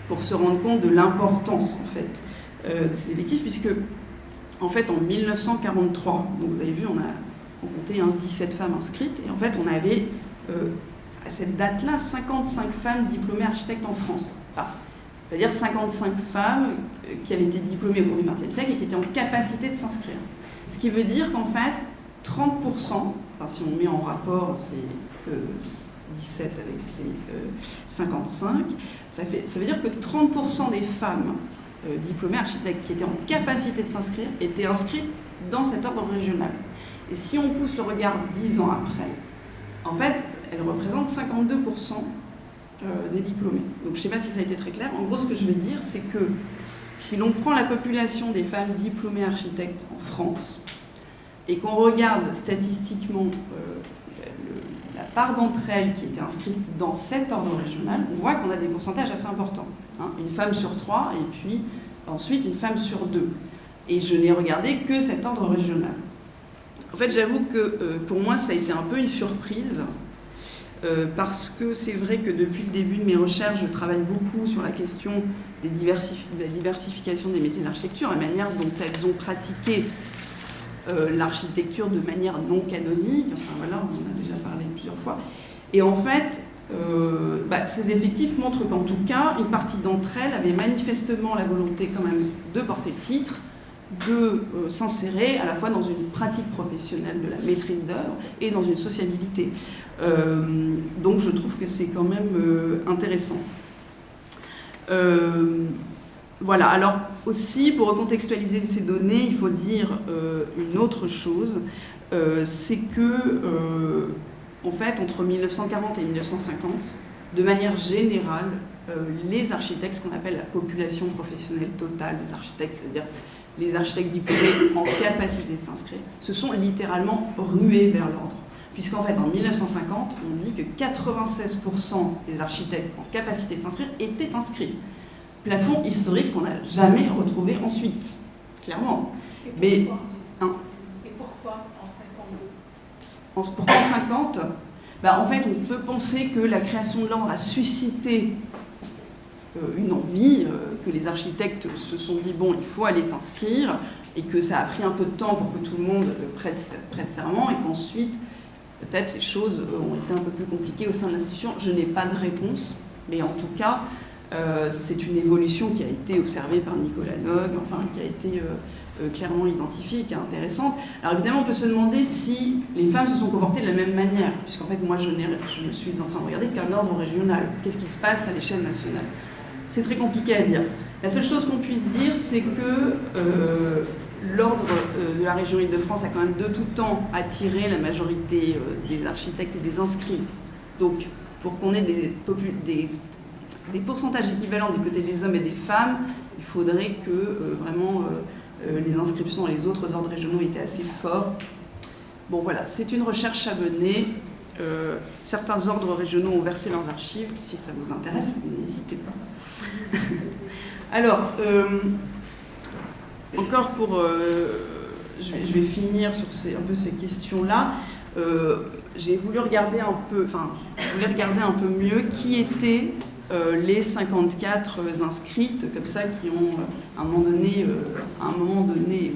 pour se rendre compte de l'importance, en fait, de ces effectifs, puisque, en fait, en 1943, donc vous avez vu, on comptait 17 femmes inscrites, et en fait, on avait... à cette date-là, 55 femmes diplômées architectes en France. Enfin, c'est-à-dire 55 femmes qui avaient été diplômées au cours du XXe siècle et qui étaient en capacité de s'inscrire. Ce qui veut dire qu'en fait, 30%, enfin si on met en rapport ces 17 avec ces 55, ça veut dire que 30% des femmes diplômées architectes qui étaient en capacité de s'inscrire étaient inscrites dans cet ordre régional. Et si on pousse le regard 10 ans après, en fait, elle représente 52% des diplômés. Donc je ne sais pas si ça a été très clair. En gros, ce que je veux dire, c'est que si l'on prend la population des femmes diplômées architectes en France et qu'on regarde statistiquement la part d'entre elles qui étaient inscrites dans cet ordre régional, on voit qu'on a des pourcentages assez importants. Hein, une femme sur 3 et puis ensuite une femme sur 2. Et je n'ai regardé que cet ordre régional. En fait, j'avoue que pour moi, ça a été un peu une surprise. Parce que c'est vrai que depuis le début de mes recherches, je travaille beaucoup sur la question de la diversification des métiers de l'architecture, la manière dont elles ont pratiqué l'architecture de manière non canonique. Enfin voilà, on en a déjà parlé plusieurs fois. Et en fait, ces effectifs montrent qu'en tout cas, une partie d'entre elles avaient manifestement la volonté quand même de porter le titre, de s'insérer à la fois dans une pratique professionnelle de la maîtrise d'œuvre et dans une sociabilité. Donc je trouve que c'est quand même intéressant. Voilà, alors aussi pour recontextualiser ces données, il faut dire une autre chose, c'est que en fait entre 1940 et 1950, de manière générale, les architectes, ce qu'on appelle la population professionnelle totale des architectes, c'est-à-dire les architectes diplômés en capacité de s'inscrire, se sont littéralement rués vers l'ordre. Puisqu'en fait, en 1950, on dit que 96% des architectes en capacité de s'inscrire étaient inscrits. Plafond historique qu'on n'a jamais retrouvé ensuite, clairement. Et pourquoi en 52 Pourquoi en 50 En fait, on peut penser que la création de l'ordre a suscité une envie, que les architectes se sont dit, bon, il faut aller s'inscrire, et que ça a pris un peu de temps pour que tout le monde prête serment, et qu'ensuite, peut-être les choses ont été un peu plus compliquées au sein de l'institution. Je n'ai pas de réponse, mais en tout cas, c'est une évolution qui a été observée par Nicolas Nogue, enfin, qui a été clairement identifiée, qui est intéressante. Alors évidemment, on peut se demander si les femmes se sont comportées de la même manière, puisqu'en fait, moi, je suis en train de regarder qu'un ordre régional. Qu'est-ce qui se passe à l'échelle nationale? C'est très compliqué à dire. La seule chose qu'on puisse dire, c'est que l'ordre de la région Île-de-France a quand même de tout temps attiré la majorité des architectes et des inscrits. Donc, pour qu'on ait des pourcentages équivalents du côté des hommes et des femmes, il faudrait que vraiment les inscriptions dans les autres ordres régionaux étaient assez forts. Bon voilà, c'est une recherche à mener. Certains ordres régionaux ont versé leurs archives. Si ça vous intéresse, n'hésitez pas. Alors, encore pour... je vais finir sur un peu ces questions-là. J'ai voulu regarder un peu mieux qui étaient les 54 inscrites, comme ça, qui ont, à un moment donné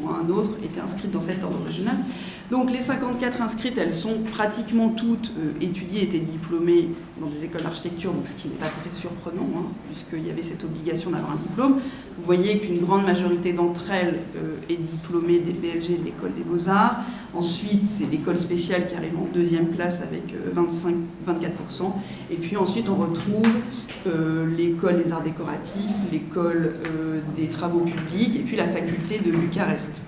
ou à un autre, été inscrites dans cet ordre régional. Donc les 54 inscrites, elles sont pratiquement toutes étudiées, étaient diplômées dans des écoles d'architecture, donc ce qui n'est pas très surprenant, hein, puisqu'il y avait cette obligation d'avoir un diplôme. Vous voyez qu'une grande majorité d'entre elles est diplômée des BLG de l'école des Beaux-Arts. Ensuite, c'est l'école spéciale qui arrive en deuxième place avec 24%. Et puis ensuite, on retrouve l'école des arts décoratifs, l'école des travaux publics, et puis la faculté de Bucarest.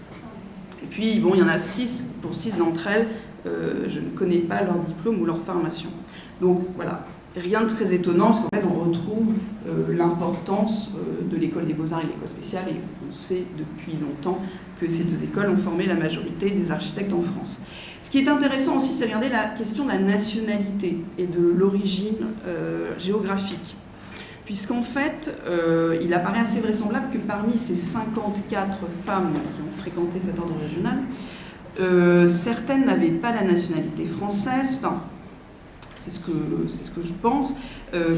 Et puis, bon, il y en a 6, pour 6 d'entre elles, je ne connais pas leur diplôme ou leur formation. Donc voilà, rien de très étonnant, parce qu'en fait, on retrouve l'importance de l'école des Beaux-Arts et de l'école spéciale, et on sait depuis longtemps que ces deux écoles ont formé la majorité des architectes en France. Ce qui est intéressant aussi, c'est de regarder la question de la nationalité et de l'origine géographique. Puisqu'en fait, il apparaît assez vraisemblable que parmi ces 54 femmes qui ont fréquenté cet ordre régional, certaines n'avaient pas la nationalité française, enfin, c'est ce que je pense,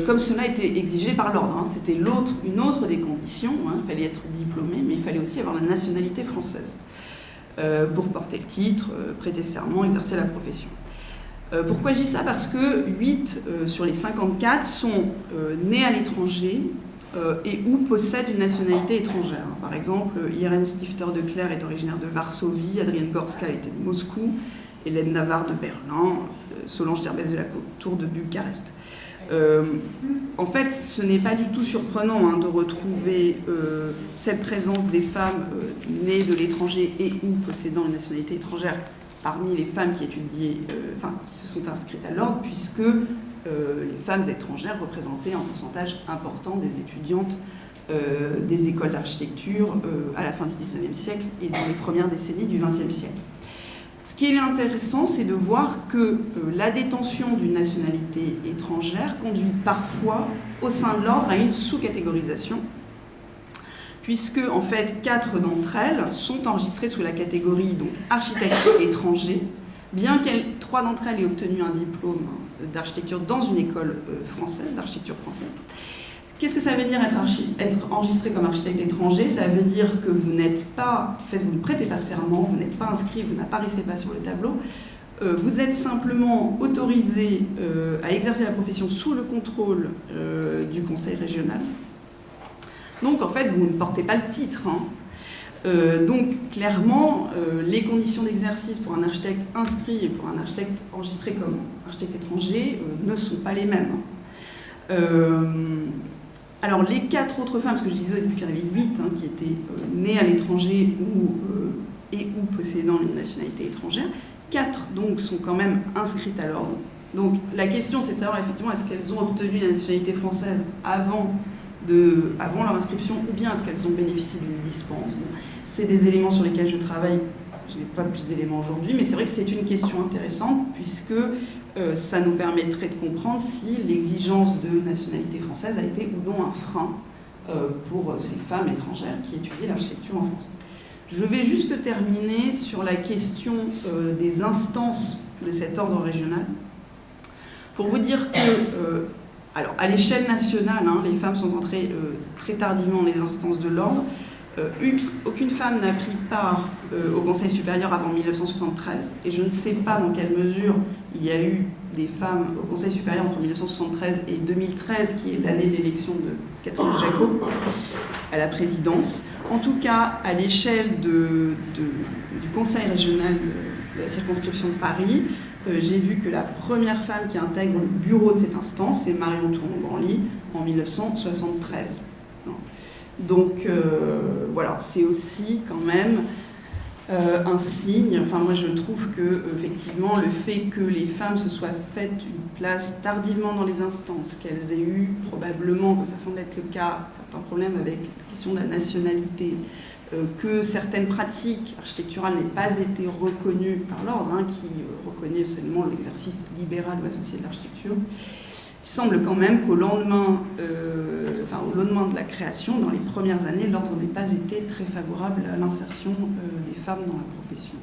comme cela était exigé par l'ordre. Hein. C'était une autre des conditions, hein. Il fallait être diplômé, mais il fallait aussi avoir la nationalité française pour porter le titre, prêter serment, exercer la profession. Pourquoi je dis ça? Parce que 8 sur les 54 sont nés à l'étranger et ou possèdent une nationalité étrangère. Par exemple, Irène Stifter de Clerc est originaire de Varsovie, Adrienne Gorska était de Moscou, Hélène Navarre de Berlin, Solange Derbez de la Tour de Bucarest. En fait, ce n'est pas du tout surprenant hein, de retrouver cette présence des femmes nées de l'étranger et ou possédant une nationalité étrangère parmi les femmes qui étudiaient, qui se sont inscrites à l'ordre, puisque les femmes étrangères représentaient un pourcentage important des étudiantes des écoles d'architecture à la fin du XIXe siècle et dans les premières décennies du XXe siècle. Ce qui est intéressant, c'est de voir que la détention d'une nationalité étrangère conduit parfois, au sein de l'ordre, à une sous-catégorisation, puisque, en fait, 4 d'entre elles sont enregistrées sous la catégorie donc, architecte étranger, bien que 3 d'entre elles aient obtenu un diplôme d'architecture dans une école française, d'architecture française. Qu'est-ce que ça veut dire être enregistré comme architecte étranger? Ça veut dire que vous n'êtes pas, en fait, vous ne prêtez pas serment, vous n'êtes pas inscrit, vous n'apparaissez pas sur le tableau. Vous êtes simplement autorisé à exercer la profession sous le contrôle du conseil régional. Donc, en fait, vous ne portez pas le titre. Hein. Donc, clairement, les conditions d'exercice pour un architecte inscrit et pour un architecte enregistré comme architecte étranger ne sont pas les mêmes. Alors, les 4 autres femmes, parce que je disais au début qu'il y en avait 8 hein, qui étaient nées à l'étranger et ou possédant une nationalité étrangère, 4 donc sont quand même inscrites à l'ordre. Donc, la question, c'est de savoir effectivement est-ce qu'elles ont obtenu la nationalité française avant leur inscription, ou bien est-ce qu'elles ont bénéficié d'une dispense. Bon, c'est des éléments sur lesquels je travaille, je n'ai pas plus d'éléments aujourd'hui, mais c'est vrai que c'est une question intéressante, puisque ça nous permettrait de comprendre si l'exigence de nationalité française a été ou non un frein pour ces femmes étrangères qui étudient l'architecture en France. Je vais juste terminer sur la question des instances de cet ordre régional, pour vous dire que alors, à l'échelle nationale, hein, les femmes sont entrées très tardivement dans les instances de l'ordre. Aucune femme n'a pris part au Conseil supérieur avant 1973, et je ne sais pas dans quelle mesure il y a eu des femmes au Conseil supérieur entre 1973 et 2013, qui est l'année d'élection de Catherine Jacot à la présidence. En tout cas, à l'échelle du Conseil régional de la circonscription de Paris, j'ai vu que la première femme qui intègre le bureau de cette instance, c'est Marion Tournon-Branly en 1973. Donc voilà, c'est aussi quand même un signe. Enfin, moi je trouve que effectivement le fait que les femmes se soient faites une place tardivement dans les instances, qu'elles aient eu probablement, comme ça semble être le cas, certains problèmes avec la question de la nationalité, que certaines pratiques architecturales n'aient pas été reconnues par l'ordre, qui reconnaît seulement l'exercice libéral ou associé de l'architecture. Il semble quand même qu'au lendemain, au lendemain de la création, dans les premières années, l'ordre n'ait pas été très favorable à l'insertion des femmes dans la profession.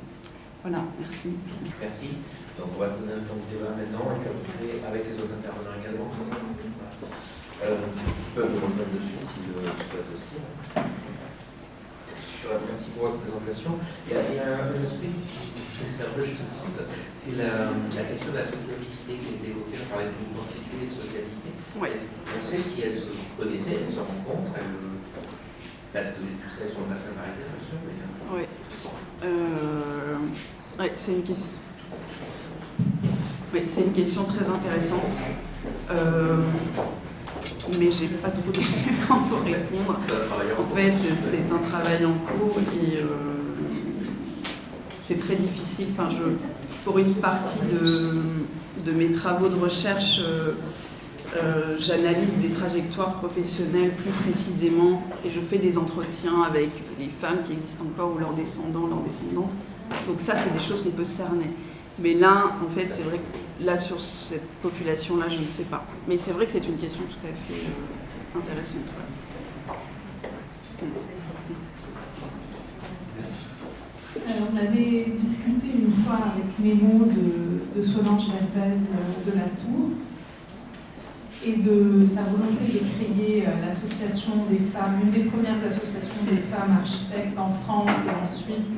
Voilà, merci. Merci. Donc on va se donner un temps de débat maintenant, et puis avec les autres intervenants également. Ils peuvent nous rejoindre dessus s'ils le souhaitent aussi. Merci pour votre présentation. Il y a un aspect c'est un peu juste aussi, c'est la question de la sociabilité qui est évoquée, on parlait de constituer de sociabilité. Oui. On sait si elles se connaissaient, elles se rencontrent, parce que tout ça est sur le bassin parisien, bien sûr. Oui. C'est une question. Oui, c'est une question très intéressante. Mais j'ai pas trop de temps pour répondre. En fait, c'est un travail en cours et c'est très difficile. Enfin, pour une partie de mes travaux de recherche, j'analyse des trajectoires professionnelles plus précisément et je fais des entretiens avec les femmes qui existent encore ou leurs descendants, leurs descendantes. Donc ça, c'est des choses qu'on peut cerner. Mais là, en fait, c'est vrai que là, sur cette population-là, je ne sais pas. Mais c'est vrai que c'est une question tout à fait intéressante. On avait discuté une fois avec Mémo de Solange Lopez de la Tour et de sa volonté de créer l'association des femmes, une des premières associations des femmes architectes en France et ensuite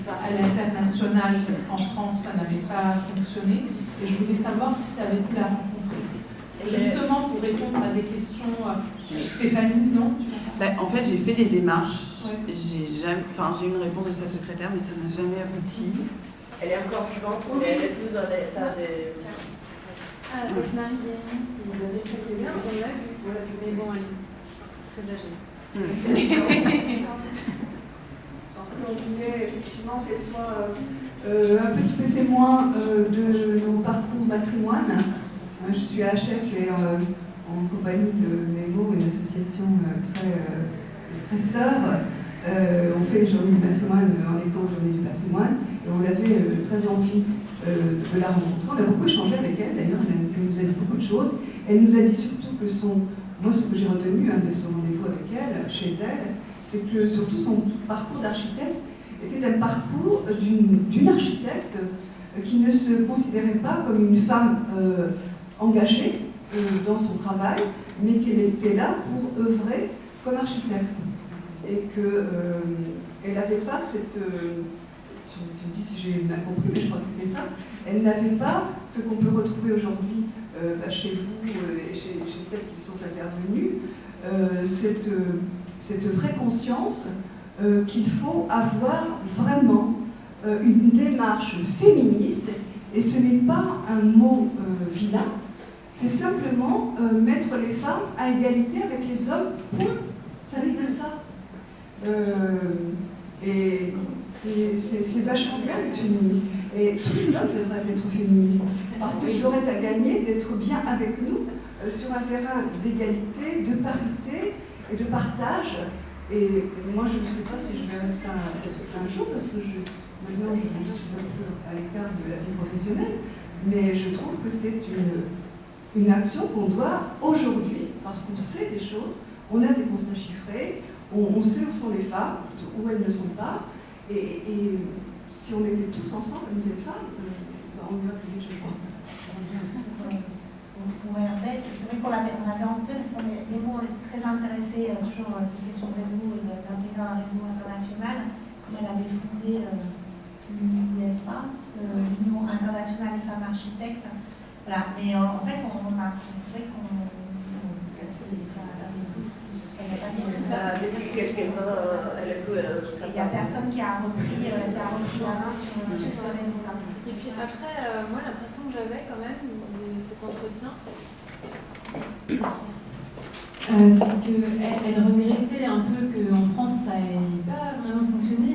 à l'international, parce qu'en France ça n'avait pas fonctionné. Et je voulais savoir si tu avais pu la rencontrer. Justement pour répondre à des questions. Stéphanie, non? En fait, j'ai fait des démarches. Ouais. J'ai eu une réponse de sa secrétaire, mais ça n'a jamais abouti. Elle est encore vivante, mais elle est plus dans des... Avec Marie Guérin qui l'avait fait bien, on l'a vu, mais bon, elle est très âgée. Parce qu'on voulait effectivement qu'elle soit un petit peu témoin de nos parcours patrimoine. Je suis HF et en compagnie de Mémo, une association très sœur. On fait les journées du patrimoine en écho aux journées du patrimoine et on avait très envie de la rencontrer. On a beaucoup échangé avec elle, d'ailleurs, elle nous a dit beaucoup de choses. Elle nous a dit surtout que moi ce que j'ai retenu de ce rendez-vous avec elle, chez elle, c'est que surtout son parcours d'architecte était un parcours d'une architecte qui ne se considérait pas comme une femme engagée dans son travail, mais qu'elle était là pour œuvrer comme architecte. Et qu'elle n'avait pas cette... tu me dis si j'ai bien compris, mais je crois que c'était ça. Elle n'avait pas ce qu'on peut retrouver aujourd'hui chez vous et chez celles qui sont intervenues, cette vraie conscience qu'il faut avoir vraiment une démarche féministe, et ce n'est pas un mot vilain, c'est simplement mettre les femmes à égalité avec les hommes, point. Ça n'est que ça. Et c'est vachement bien d'être féministe. Et tous les hommes devraient être féministes, parce qu'ils auraient à gagner d'être bien avec nous sur un terrain d'égalité, de parité et de partage. Et moi, je ne sais pas si je verrai ça un jour, parce que maintenant, je suis un peu à l'écart de la vie professionnelle, mais je trouve que c'est une action qu'on doit aujourd'hui, parce qu'on sait des choses, on a des constats chiffrés, on sait où sont les femmes, où elles ne sont pas, et si on était tous ensemble, hommes et femmes, on irait plus vite, je crois. Ouais, en fait, c'est vrai qu'on l'avait rencontré parce qu'on est, les mots, on était très intéressés toujours à ces questions de réseau et d'intégrer un réseau international, comme elle avait fondé l'UIFA, l'Union internationale des femmes architectes. Voilà, mais en fait, c'est vrai qu'on depuis quelques-uns, elle a pu. Il n'y a personne qui a repris la main sur ce réseau-là. Et puis après, moi, l'impression que j'avais quand même de cet entretien, c'est qu'elle regrettait un peu qu'en France, ça n'ait pas vraiment fonctionné.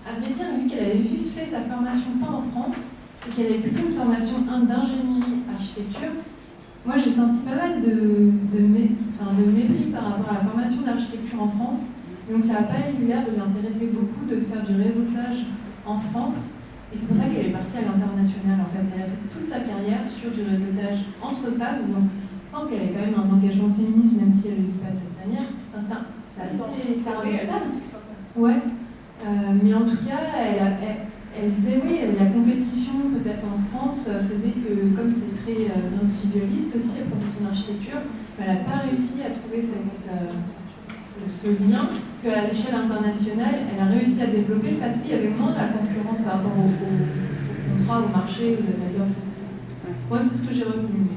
À vrai dire, vu qu'elle avait juste fait sa formation pas en France, et qu'elle avait plutôt une formation d'ingénierie architecture, moi j'ai senti pas mal de mépris par rapport à la formation d'architecture en France. Donc ça n'a pas eu l'air de l'intéresser beaucoup de faire du réseautage en France. Et c'est pour ça qu'elle est partie à l'international. En fait, elle a fait toute sa carrière sur du réseautage entre femmes. Donc je pense qu'elle a quand même un engagement féministe, même si elle ne le dit pas de cette manière. Enfin, c'est assez paradoxal. Ouais. Mais en tout cas, elle disait oui, la compétition peut-être en France faisait que, comme c'est très individualiste aussi, la profession d'architecture, elle n'a pas réussi à trouver ce lien qu'à l'échelle internationale, elle a réussi à développer parce qu'il y avait moins de la concurrence par rapport aux contrats, au marché, aux appels d'offres. Moi, c'est ce que j'ai retenu.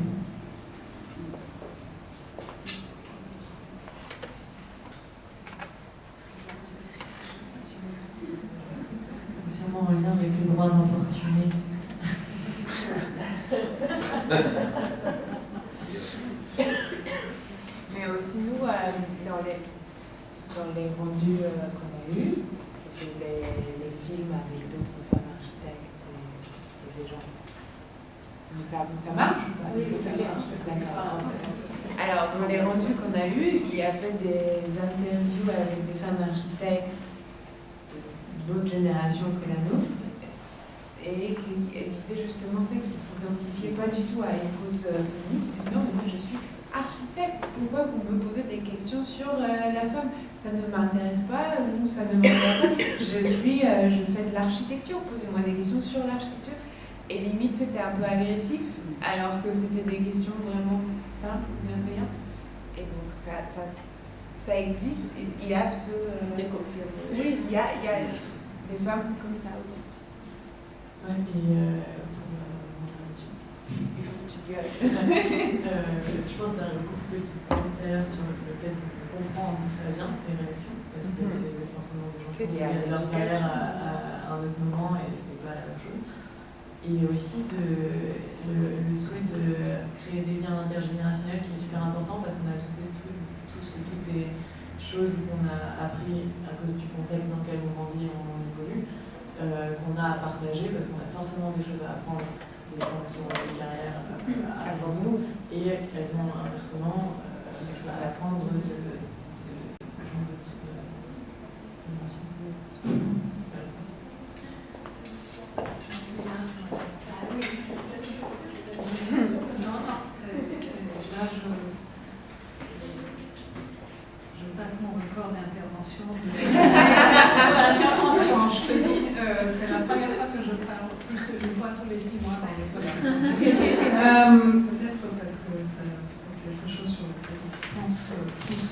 Sûrement en lien avec le droit d'importuner. Mais aussi nous, dans les rendus qu'on a eus, c'était les films avec d'autres femmes architectes et des gens. Mais ça marche ou pas? Oui, ça marche. D'accord. Alors, dans les rendus qu'on a eus, il y avait des interviews avec des femmes architectes d'autres générations que la nôtre, et qui disaient justement qu'ils ne s'identifiaient pas du tout à une cause féministe. Ils disaient non, mais moi je suis architecte, pourquoi vous me posez des questions sur la femme? Ça ne m'intéresse pas, ou ça ne m'intéresse pas, je fais de l'architecture, posez-moi des questions sur l'architecture. Et limite c'était un peu agressif, alors que c'était des questions vraiment simples, bienveillantes. Et donc ça existe, il y a ce... Oui, il y a des femmes comme ça aussi. Ouais, et pour il faut que tu gueules. Je pense à beaucoup ce que tu disais tout à l'heure sur le fait de comprendre d'où ça vient, ces réactions, parce que c'est forcément des gens qui ont fait leur carrière à un autre moment et c'était pas la même chose. Et aussi le souhait de créer des liens intergénérationnels qui est super important parce qu'on a tous des trucs, toutes des choses qu'on a appris à cause du contexte dans lequel on grandit et on évolue, qu'on a à partager parce qu'on a forcément des choses à apprendre des gens qui ont des carrières avant nous et elles ont inversement des choses à apprendre de gens d'autres générations. Je bats mon record d'intervention. Intervention, je te dis, c'est la première fois que je parle plus qu'une fois tous les 6 mois dans le podcast. Peut-être parce que c'est quelque chose sur lequel on pense plus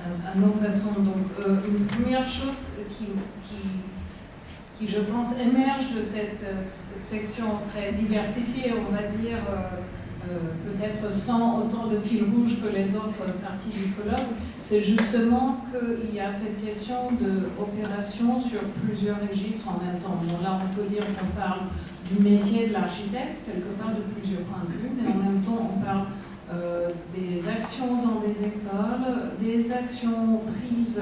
à nos façons. Donc, une première chose qui, je pense, émerge de cette section très diversifiée, on va dire, peut-être sans autant de fil rouge que les autres parties du colloque, c'est justement qu'il y a cette question d'opération sur plusieurs registres en même temps. Bon, là, on peut dire qu'on parle du métier de l'architecte, quelque part de plusieurs points de vue, mais en même temps, on parle des actions dans des écoles, des actions prises,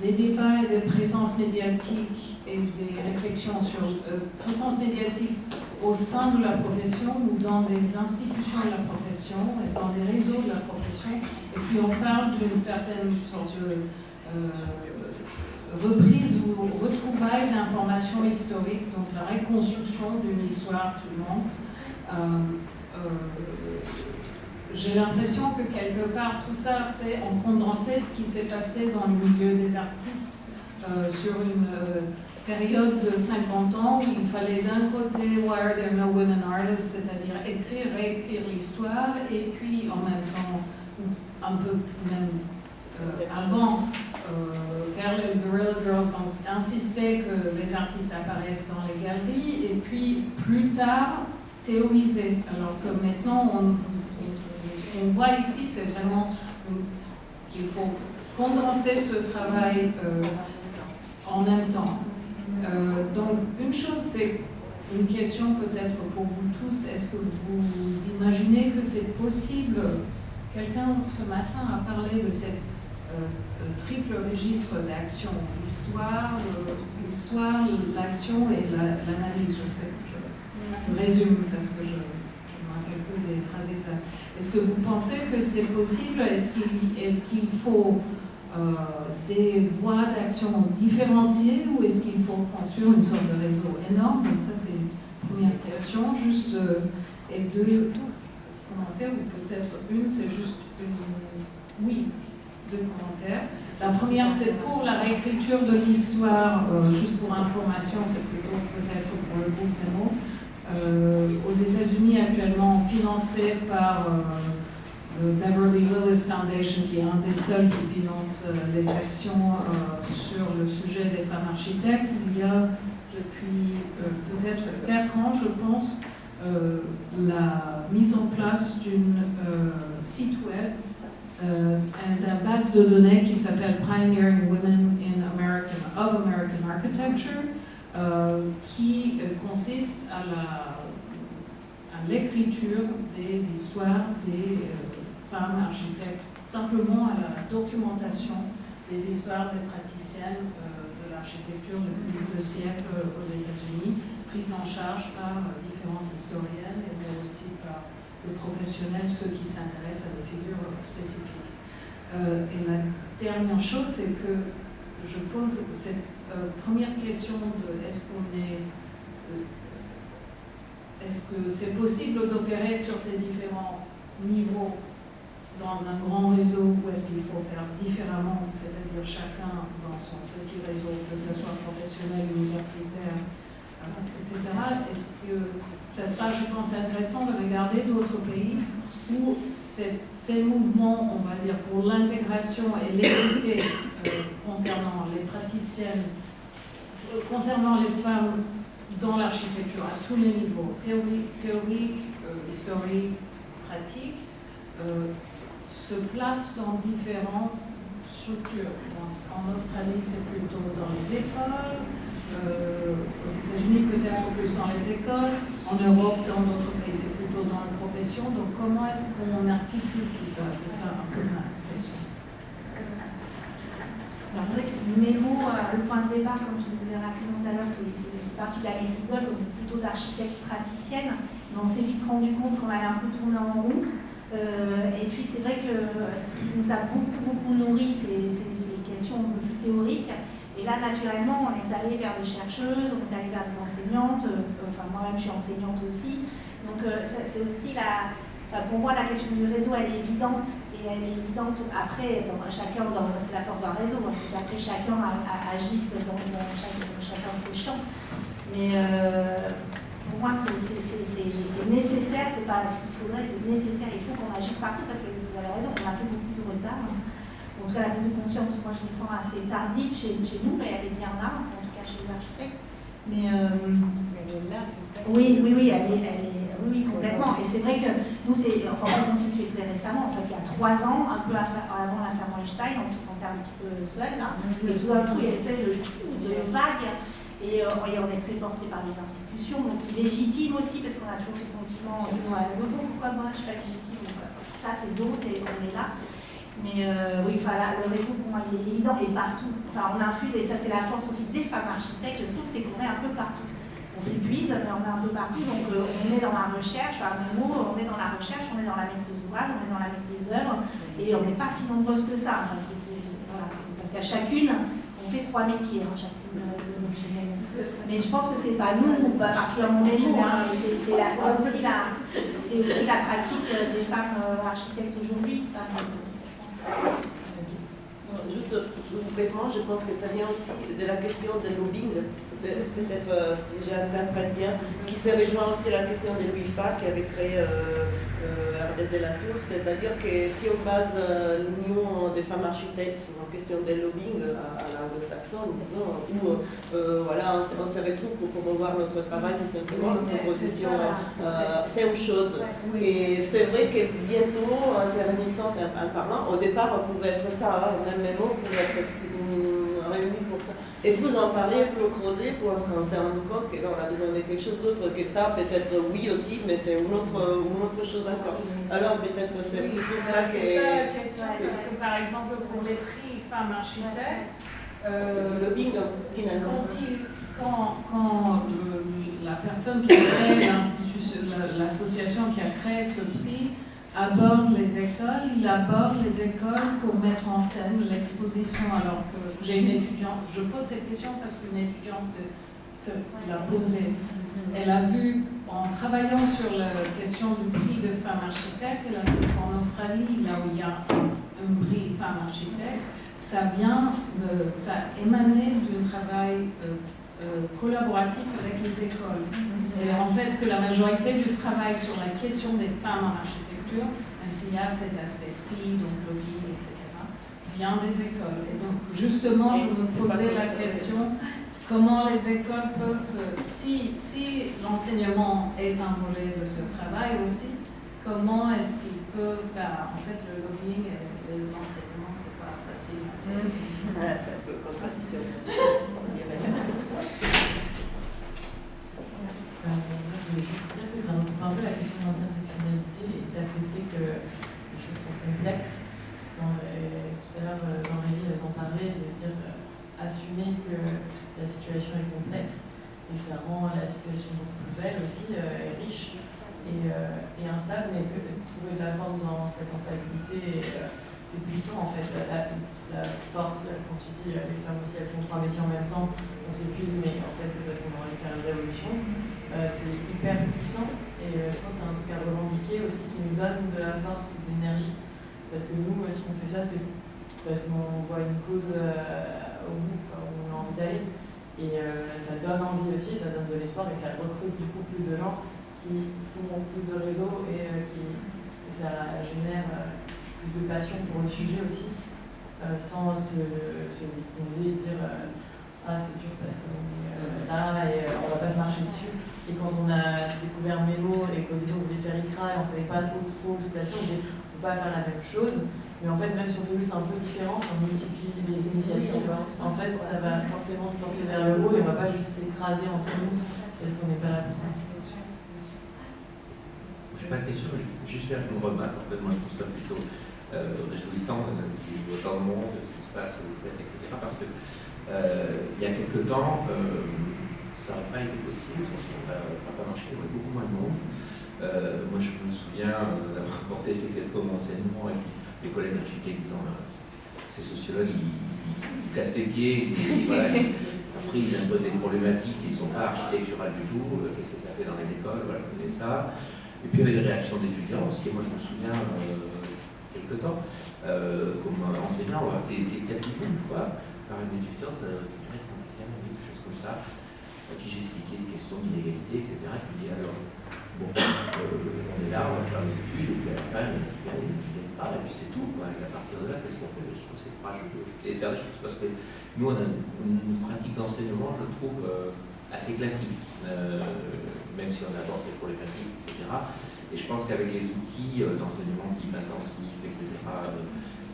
des débats et des présences médiatiques et des réflexions sur présence médiatique au sein de la profession ou dans des institutions de la profession et dans des réseaux de la profession. Et puis on parle d'une certaine sorte de reprise ou retrouvaille d'informations historiques, donc la reconstruction d'une histoire qui manque. J'ai l'impression que quelque part tout ça fait en condensé ce qui s'est passé dans le milieu des artistes sur une période de 50 ans où il fallait d'un côté Why Are There No Women Artists, c'est-à-dire écrire, réécrire l'histoire, et puis en même temps, un peu même avant, vers les Guerrilla Girls, on insistait que les artistes apparaissent dans les galeries, et puis plus tard, théoriser. Alors que maintenant, ce qu'on voit ici, c'est vraiment qu'il faut condenser ce travail en même temps. Donc, une chose, c'est une question peut-être pour vous tous. Est-ce que vous imaginez que c'est possible? Quelqu'un ce matin a parlé de cette triple registre d'action, l'histoire, l'action et l'analyse. Je sais que je résume parce que je me rappelle plus des phrases exactes. Est-ce que vous pensez que c'est possible? Est-ce qu'il faut des voies d'action différenciées ou est-ce qu'il faut construire une sorte de réseau énorme? Donc ça, c'est une première question. Juste, et deux commentaires, ou peut-être une, c'est juste une... Oui, deux commentaires. La première, c'est pour la réécriture de l'histoire, juste pour information, c'est plutôt peut-être pour le groupe Memo. Aux États-Unis, actuellement financé par le Beverly Willis Foundation, qui est un des seuls qui finance les actions sur le sujet des femmes architectes. Il y a depuis peut-être 4 ans, je pense, la mise en place d'une site web, d'une base de données qui s'appelle Pioneering Women of American Architecture, qui consiste à l'écriture des histoires des femmes architectes, simplement à la documentation des histoires des praticiennes de l'architecture depuis 2 siècles aux États-Unis, prise en charge par différentes historiennes, mais aussi par les professionnels, ceux qui s'intéressent à des figures spécifiques. Et la dernière chose, c'est que je pose cette première question de est-ce que c'est possible d'opérer sur ces différents niveaux dans un grand réseau, ou est-ce qu'il faut faire différemment, c'est-à-dire chacun dans son petit réseau, que ce soit professionnel, universitaire, etc. Est-ce que ça sera, je pense, intéressant de regarder d'autres pays où ces mouvements, on va dire, pour l'intégration et l'équité concernant les praticiennes, concernant les femmes dans l'architecture à tous les niveaux, théorique, historique, pratique, se placent dans différentes structures. En Australie, c'est plutôt dans les écoles. Aux États-Unis, peut-être plus dans les écoles. En Europe, dans d'autres pays, c'est plutôt dans la profession. Donc, comment est-ce qu'on articule tout ça? C'est ça un peu ma question. Alors, c'est vrai que Memo, le point de départ, comme je vous l'ai rappelé tout à l'heure, c'est parti de la maîtrise d'œuvre, plutôt d'architecte praticienne. Mais on s'est vite rendu compte qu'on allait un peu tourner en rond. Et puis, c'est vrai que ce qui nous a beaucoup nourri, c'est ces questions un peu plus théoriques. Et là, naturellement, on est allé vers des chercheuses, on est allé vers des enseignantes, enfin moi-même je suis enseignante aussi. Donc c'est aussi pour moi la question du réseau, elle est évidente. Et elle est évidente après, c'est la force d'un réseau, c'est qu'après chacun agisse dans chacun de ses champs. Mais pour moi c'est nécessaire, c'est pas ce qu'il faudrait, c'est nécessaire, il faut qu'on agisse partout parce que vous avez raison, on a fait beaucoup de retard. En tout cas, la prise de conscience, moi je me sens assez tardive chez nous, mais elle est bien là, en tout cas chez les architectes. Mais elle est là, c'est ça? Oui, oui, complètement. Et c'est vrai que nous, on s'est constitué très récemment, en fait, il y a 3 ans, un peu avant l'affaire Weinstein, on se sentait un petit peu seul là. Et tout d'un coup, il y a une espèce de vague. Et on est très porté par les institutions, donc légitime aussi, parce qu'on a toujours ce sentiment pourquoi moi je suis pas légitime. Ça, c'est bon, on est là. Mais oui, voilà, le réseau pour moi il est évident et partout. Enfin, on infuse, et ça c'est la force aussi des femmes architectes, je trouve, c'est qu'on est un peu partout. On s'épuise, mais on est un peu partout, donc on est dans la recherche, on est dans la recherche, on est dans la maîtrise d'ouvrage, on est dans la maîtrise d'œuvre, et on n'est pas si nombreuses que ça. Enfin, voilà. Parce qu'à chacune, on fait 3 métiers, chacune mais je pense que c'est pas nous, particulièrement les mots, c'est aussi la pratique des femmes architectes aujourd'hui. Juste juste brièvement, je pense que ça vient aussi de la question du lobbying. C'est peut-être, si j'interprète bien, qui se rejoint aussi à la question de Louis Farr qui avait créé RDS de la Tour. C'est-à-dire que si on base l'union des femmes architectes sur une question de lobbying à l'anglo-saxonne, disons, où voilà, on se retrouve pour promouvoir notre travail, c'est simplement notre production. C'est une chose. Et c'est vrai que bientôt, ces réminiscences en parlant, au départ, on pouvait être ça, même mes mots pouvaient être réunis pour ça. Et plus en parler, plus on creusait, plus on s'est rendu compte que là, on a besoin de quelque chose d'autre que ça. Peut-être oui aussi, mais c'est une autre chose encore. Alors peut-être c'est sur ça que... C'est ça la question, parce que par exemple, pour les prix femmes architectes, quand la personne qui a créé l'association qui a créé ce prix aborde les écoles, il aborde les écoles pour mettre en scène l'exposition. Alors que j'ai une étudiante, je pose cette question parce qu'une étudiante l'a posée. Elle a vu, en travaillant sur la question du prix de femmes architectes, elle a vu qu'en Australie, là où il y a un prix femmes architectes, ça émanait d'un travail collaboratif avec les écoles. Et en fait, que la majorité du travail sur la question des femmes en architecture, même s'il y a cet aspect prix, donc lobbying, etc., vient des écoles. Et donc, justement, je me posais la question, comment les écoles peuvent, si l'enseignement est un volet de ce travail aussi, comment est-ce qu'ils peuvent, en fait, le lobbying et l'enseignement, c'est pas facile. C'est un peu contradiction. Je voulais juste dire que ça recoupe un peu la question de l'intersectionnalité et d'accepter que les choses sont complexes. Tout à l'heure, Jean-Marie en parlait, de dire assumer que la situation est complexe et ça rend la situation beaucoup plus belle aussi, et riche et instable, mais que trouver de la force dans cette instabilité, c'est puissant en fait. La force, quand tu dis les femmes aussi elles font 3 métiers en même temps, on s'épuise, mais en fait c'est parce qu'on a envie de faire une révolution. C'est hyper puissant et je pense que c'est un truc à revendiquer aussi qui nous donne de la force, de l'énergie. Parce que nous, si on fait ça, c'est parce qu'on voit une cause au bout, où on a envie d'aller. Et ça donne envie aussi, ça donne de l'espoir et ça recrute du coup plus de gens qui font plus de réseaux et ça génère plus de passion pour le sujet aussi, sans se victimiser et dire ah c'est dur parce qu'on est là et on va pas se marcher dessus. Et quand on a découvert Mémo et qu'au début on voulait faire ICRA et on savait pas trop où se placer, on disait on peut pas faire la même chose. Mais en fait, même si on fait juste un peu de différence, on multiplie les initiatives, en fait ça va forcément se porter vers le haut et on va pas juste s'écraser entre nous parce qu'on n'est pas là pour ça. Je n'ai pas de question, je vais juste faire une remarque. En fait, moi je trouve ça plutôt réjouissant qu'il y ait autant de monde, ce qui se passe, ce que vous faites, etc. Parce que il y a quelques temps, ça n'aurait pas été possible, ça n'a pas marché, il y avait beaucoup moins de monde. Moi je me souviens d'avoir porté ces quelques enseignements avec les collègues architectes disant ces sociologues ils cassent les pieds, voilà, après ils imposent des problématiques, ils ne sont pas architecturales du tout, qu'est-ce que ça fait dans les écoles, voilà, vous connaissez ça. Et puis il y avait des réactions d'étudiants aussi, moi je me souviens quelque temps, comme enseignant, on a été stabilisé une fois par une étudiante quelque chose comme ça, à qui j'expliquais des questions d'inégalité, etc. Et puis dit alors, bon, on est là, on va faire des études, et puis à la fin, il n'y a pas, et puis c'est tout, quoi. Et à partir de là, qu'est-ce qu'on fait? Je trouve que c'est courageux d'essayer de faire des choses, parce que nous, on a une pratique d'enseignement, je trouve, assez classique, même si on aborde ces problématiques, etc. Et je pense qu'avec les outils d'enseignement type intensif, etc.,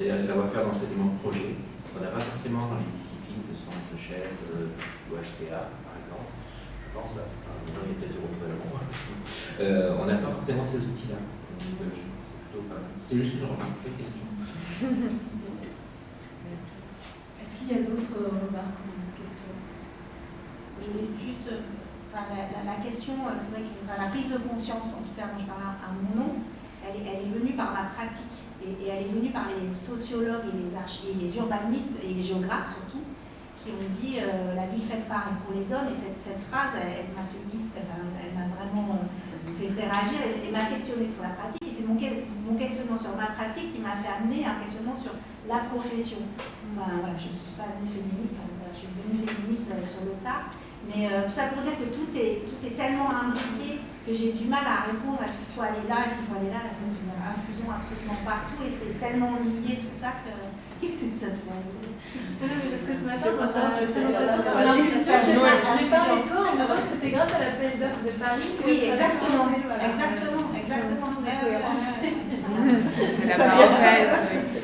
et un savoir-faire d'enseignement de projet, qu'on n'a pas forcément dans les disciplines que sont SHS ou HCA, par exemple. Je pense, il y a peut-être retrouver la bombe. On n'a pas forcément ces outils-là. C'était juste une remarque, une question. Est-ce qu'il y a d'autres remarques ou questions? Je voulais juste. La question, c'est vrai que la prise de conscience, en tout cas, moi je parle à mon nom, elle est venue par ma pratique et elle est venue par les sociologues et les urbanistes et les géographes surtout, qui ont dit la ville faite par et pour les hommes. Et cette phrase, elle m'a vraiment fait réagir et m'a questionné sur la pratique. Et c'est mon questionnement sur ma pratique qui m'a fait amener un questionnement sur la profession. Enfin, voilà, je ne suis pas née féministe, enfin, voilà, je suis devenue féministe sur le tas. Mais tout ça pour dire que tout est tellement imbriqué que j'ai du mal à répondre à ce qu'il faut aller là, est-ce qu'il faut aller là, la infusion absolument partout, et c'est tellement lié tout ça que ça te fait rigoler. Parce que ce matin, dans la présentation sur l'infusion, j'ai parlé de toi en disant que c'était grâce à l'appel d'offres de Paris que oui, exactement, voilà. exactement. C'est la parenthèse.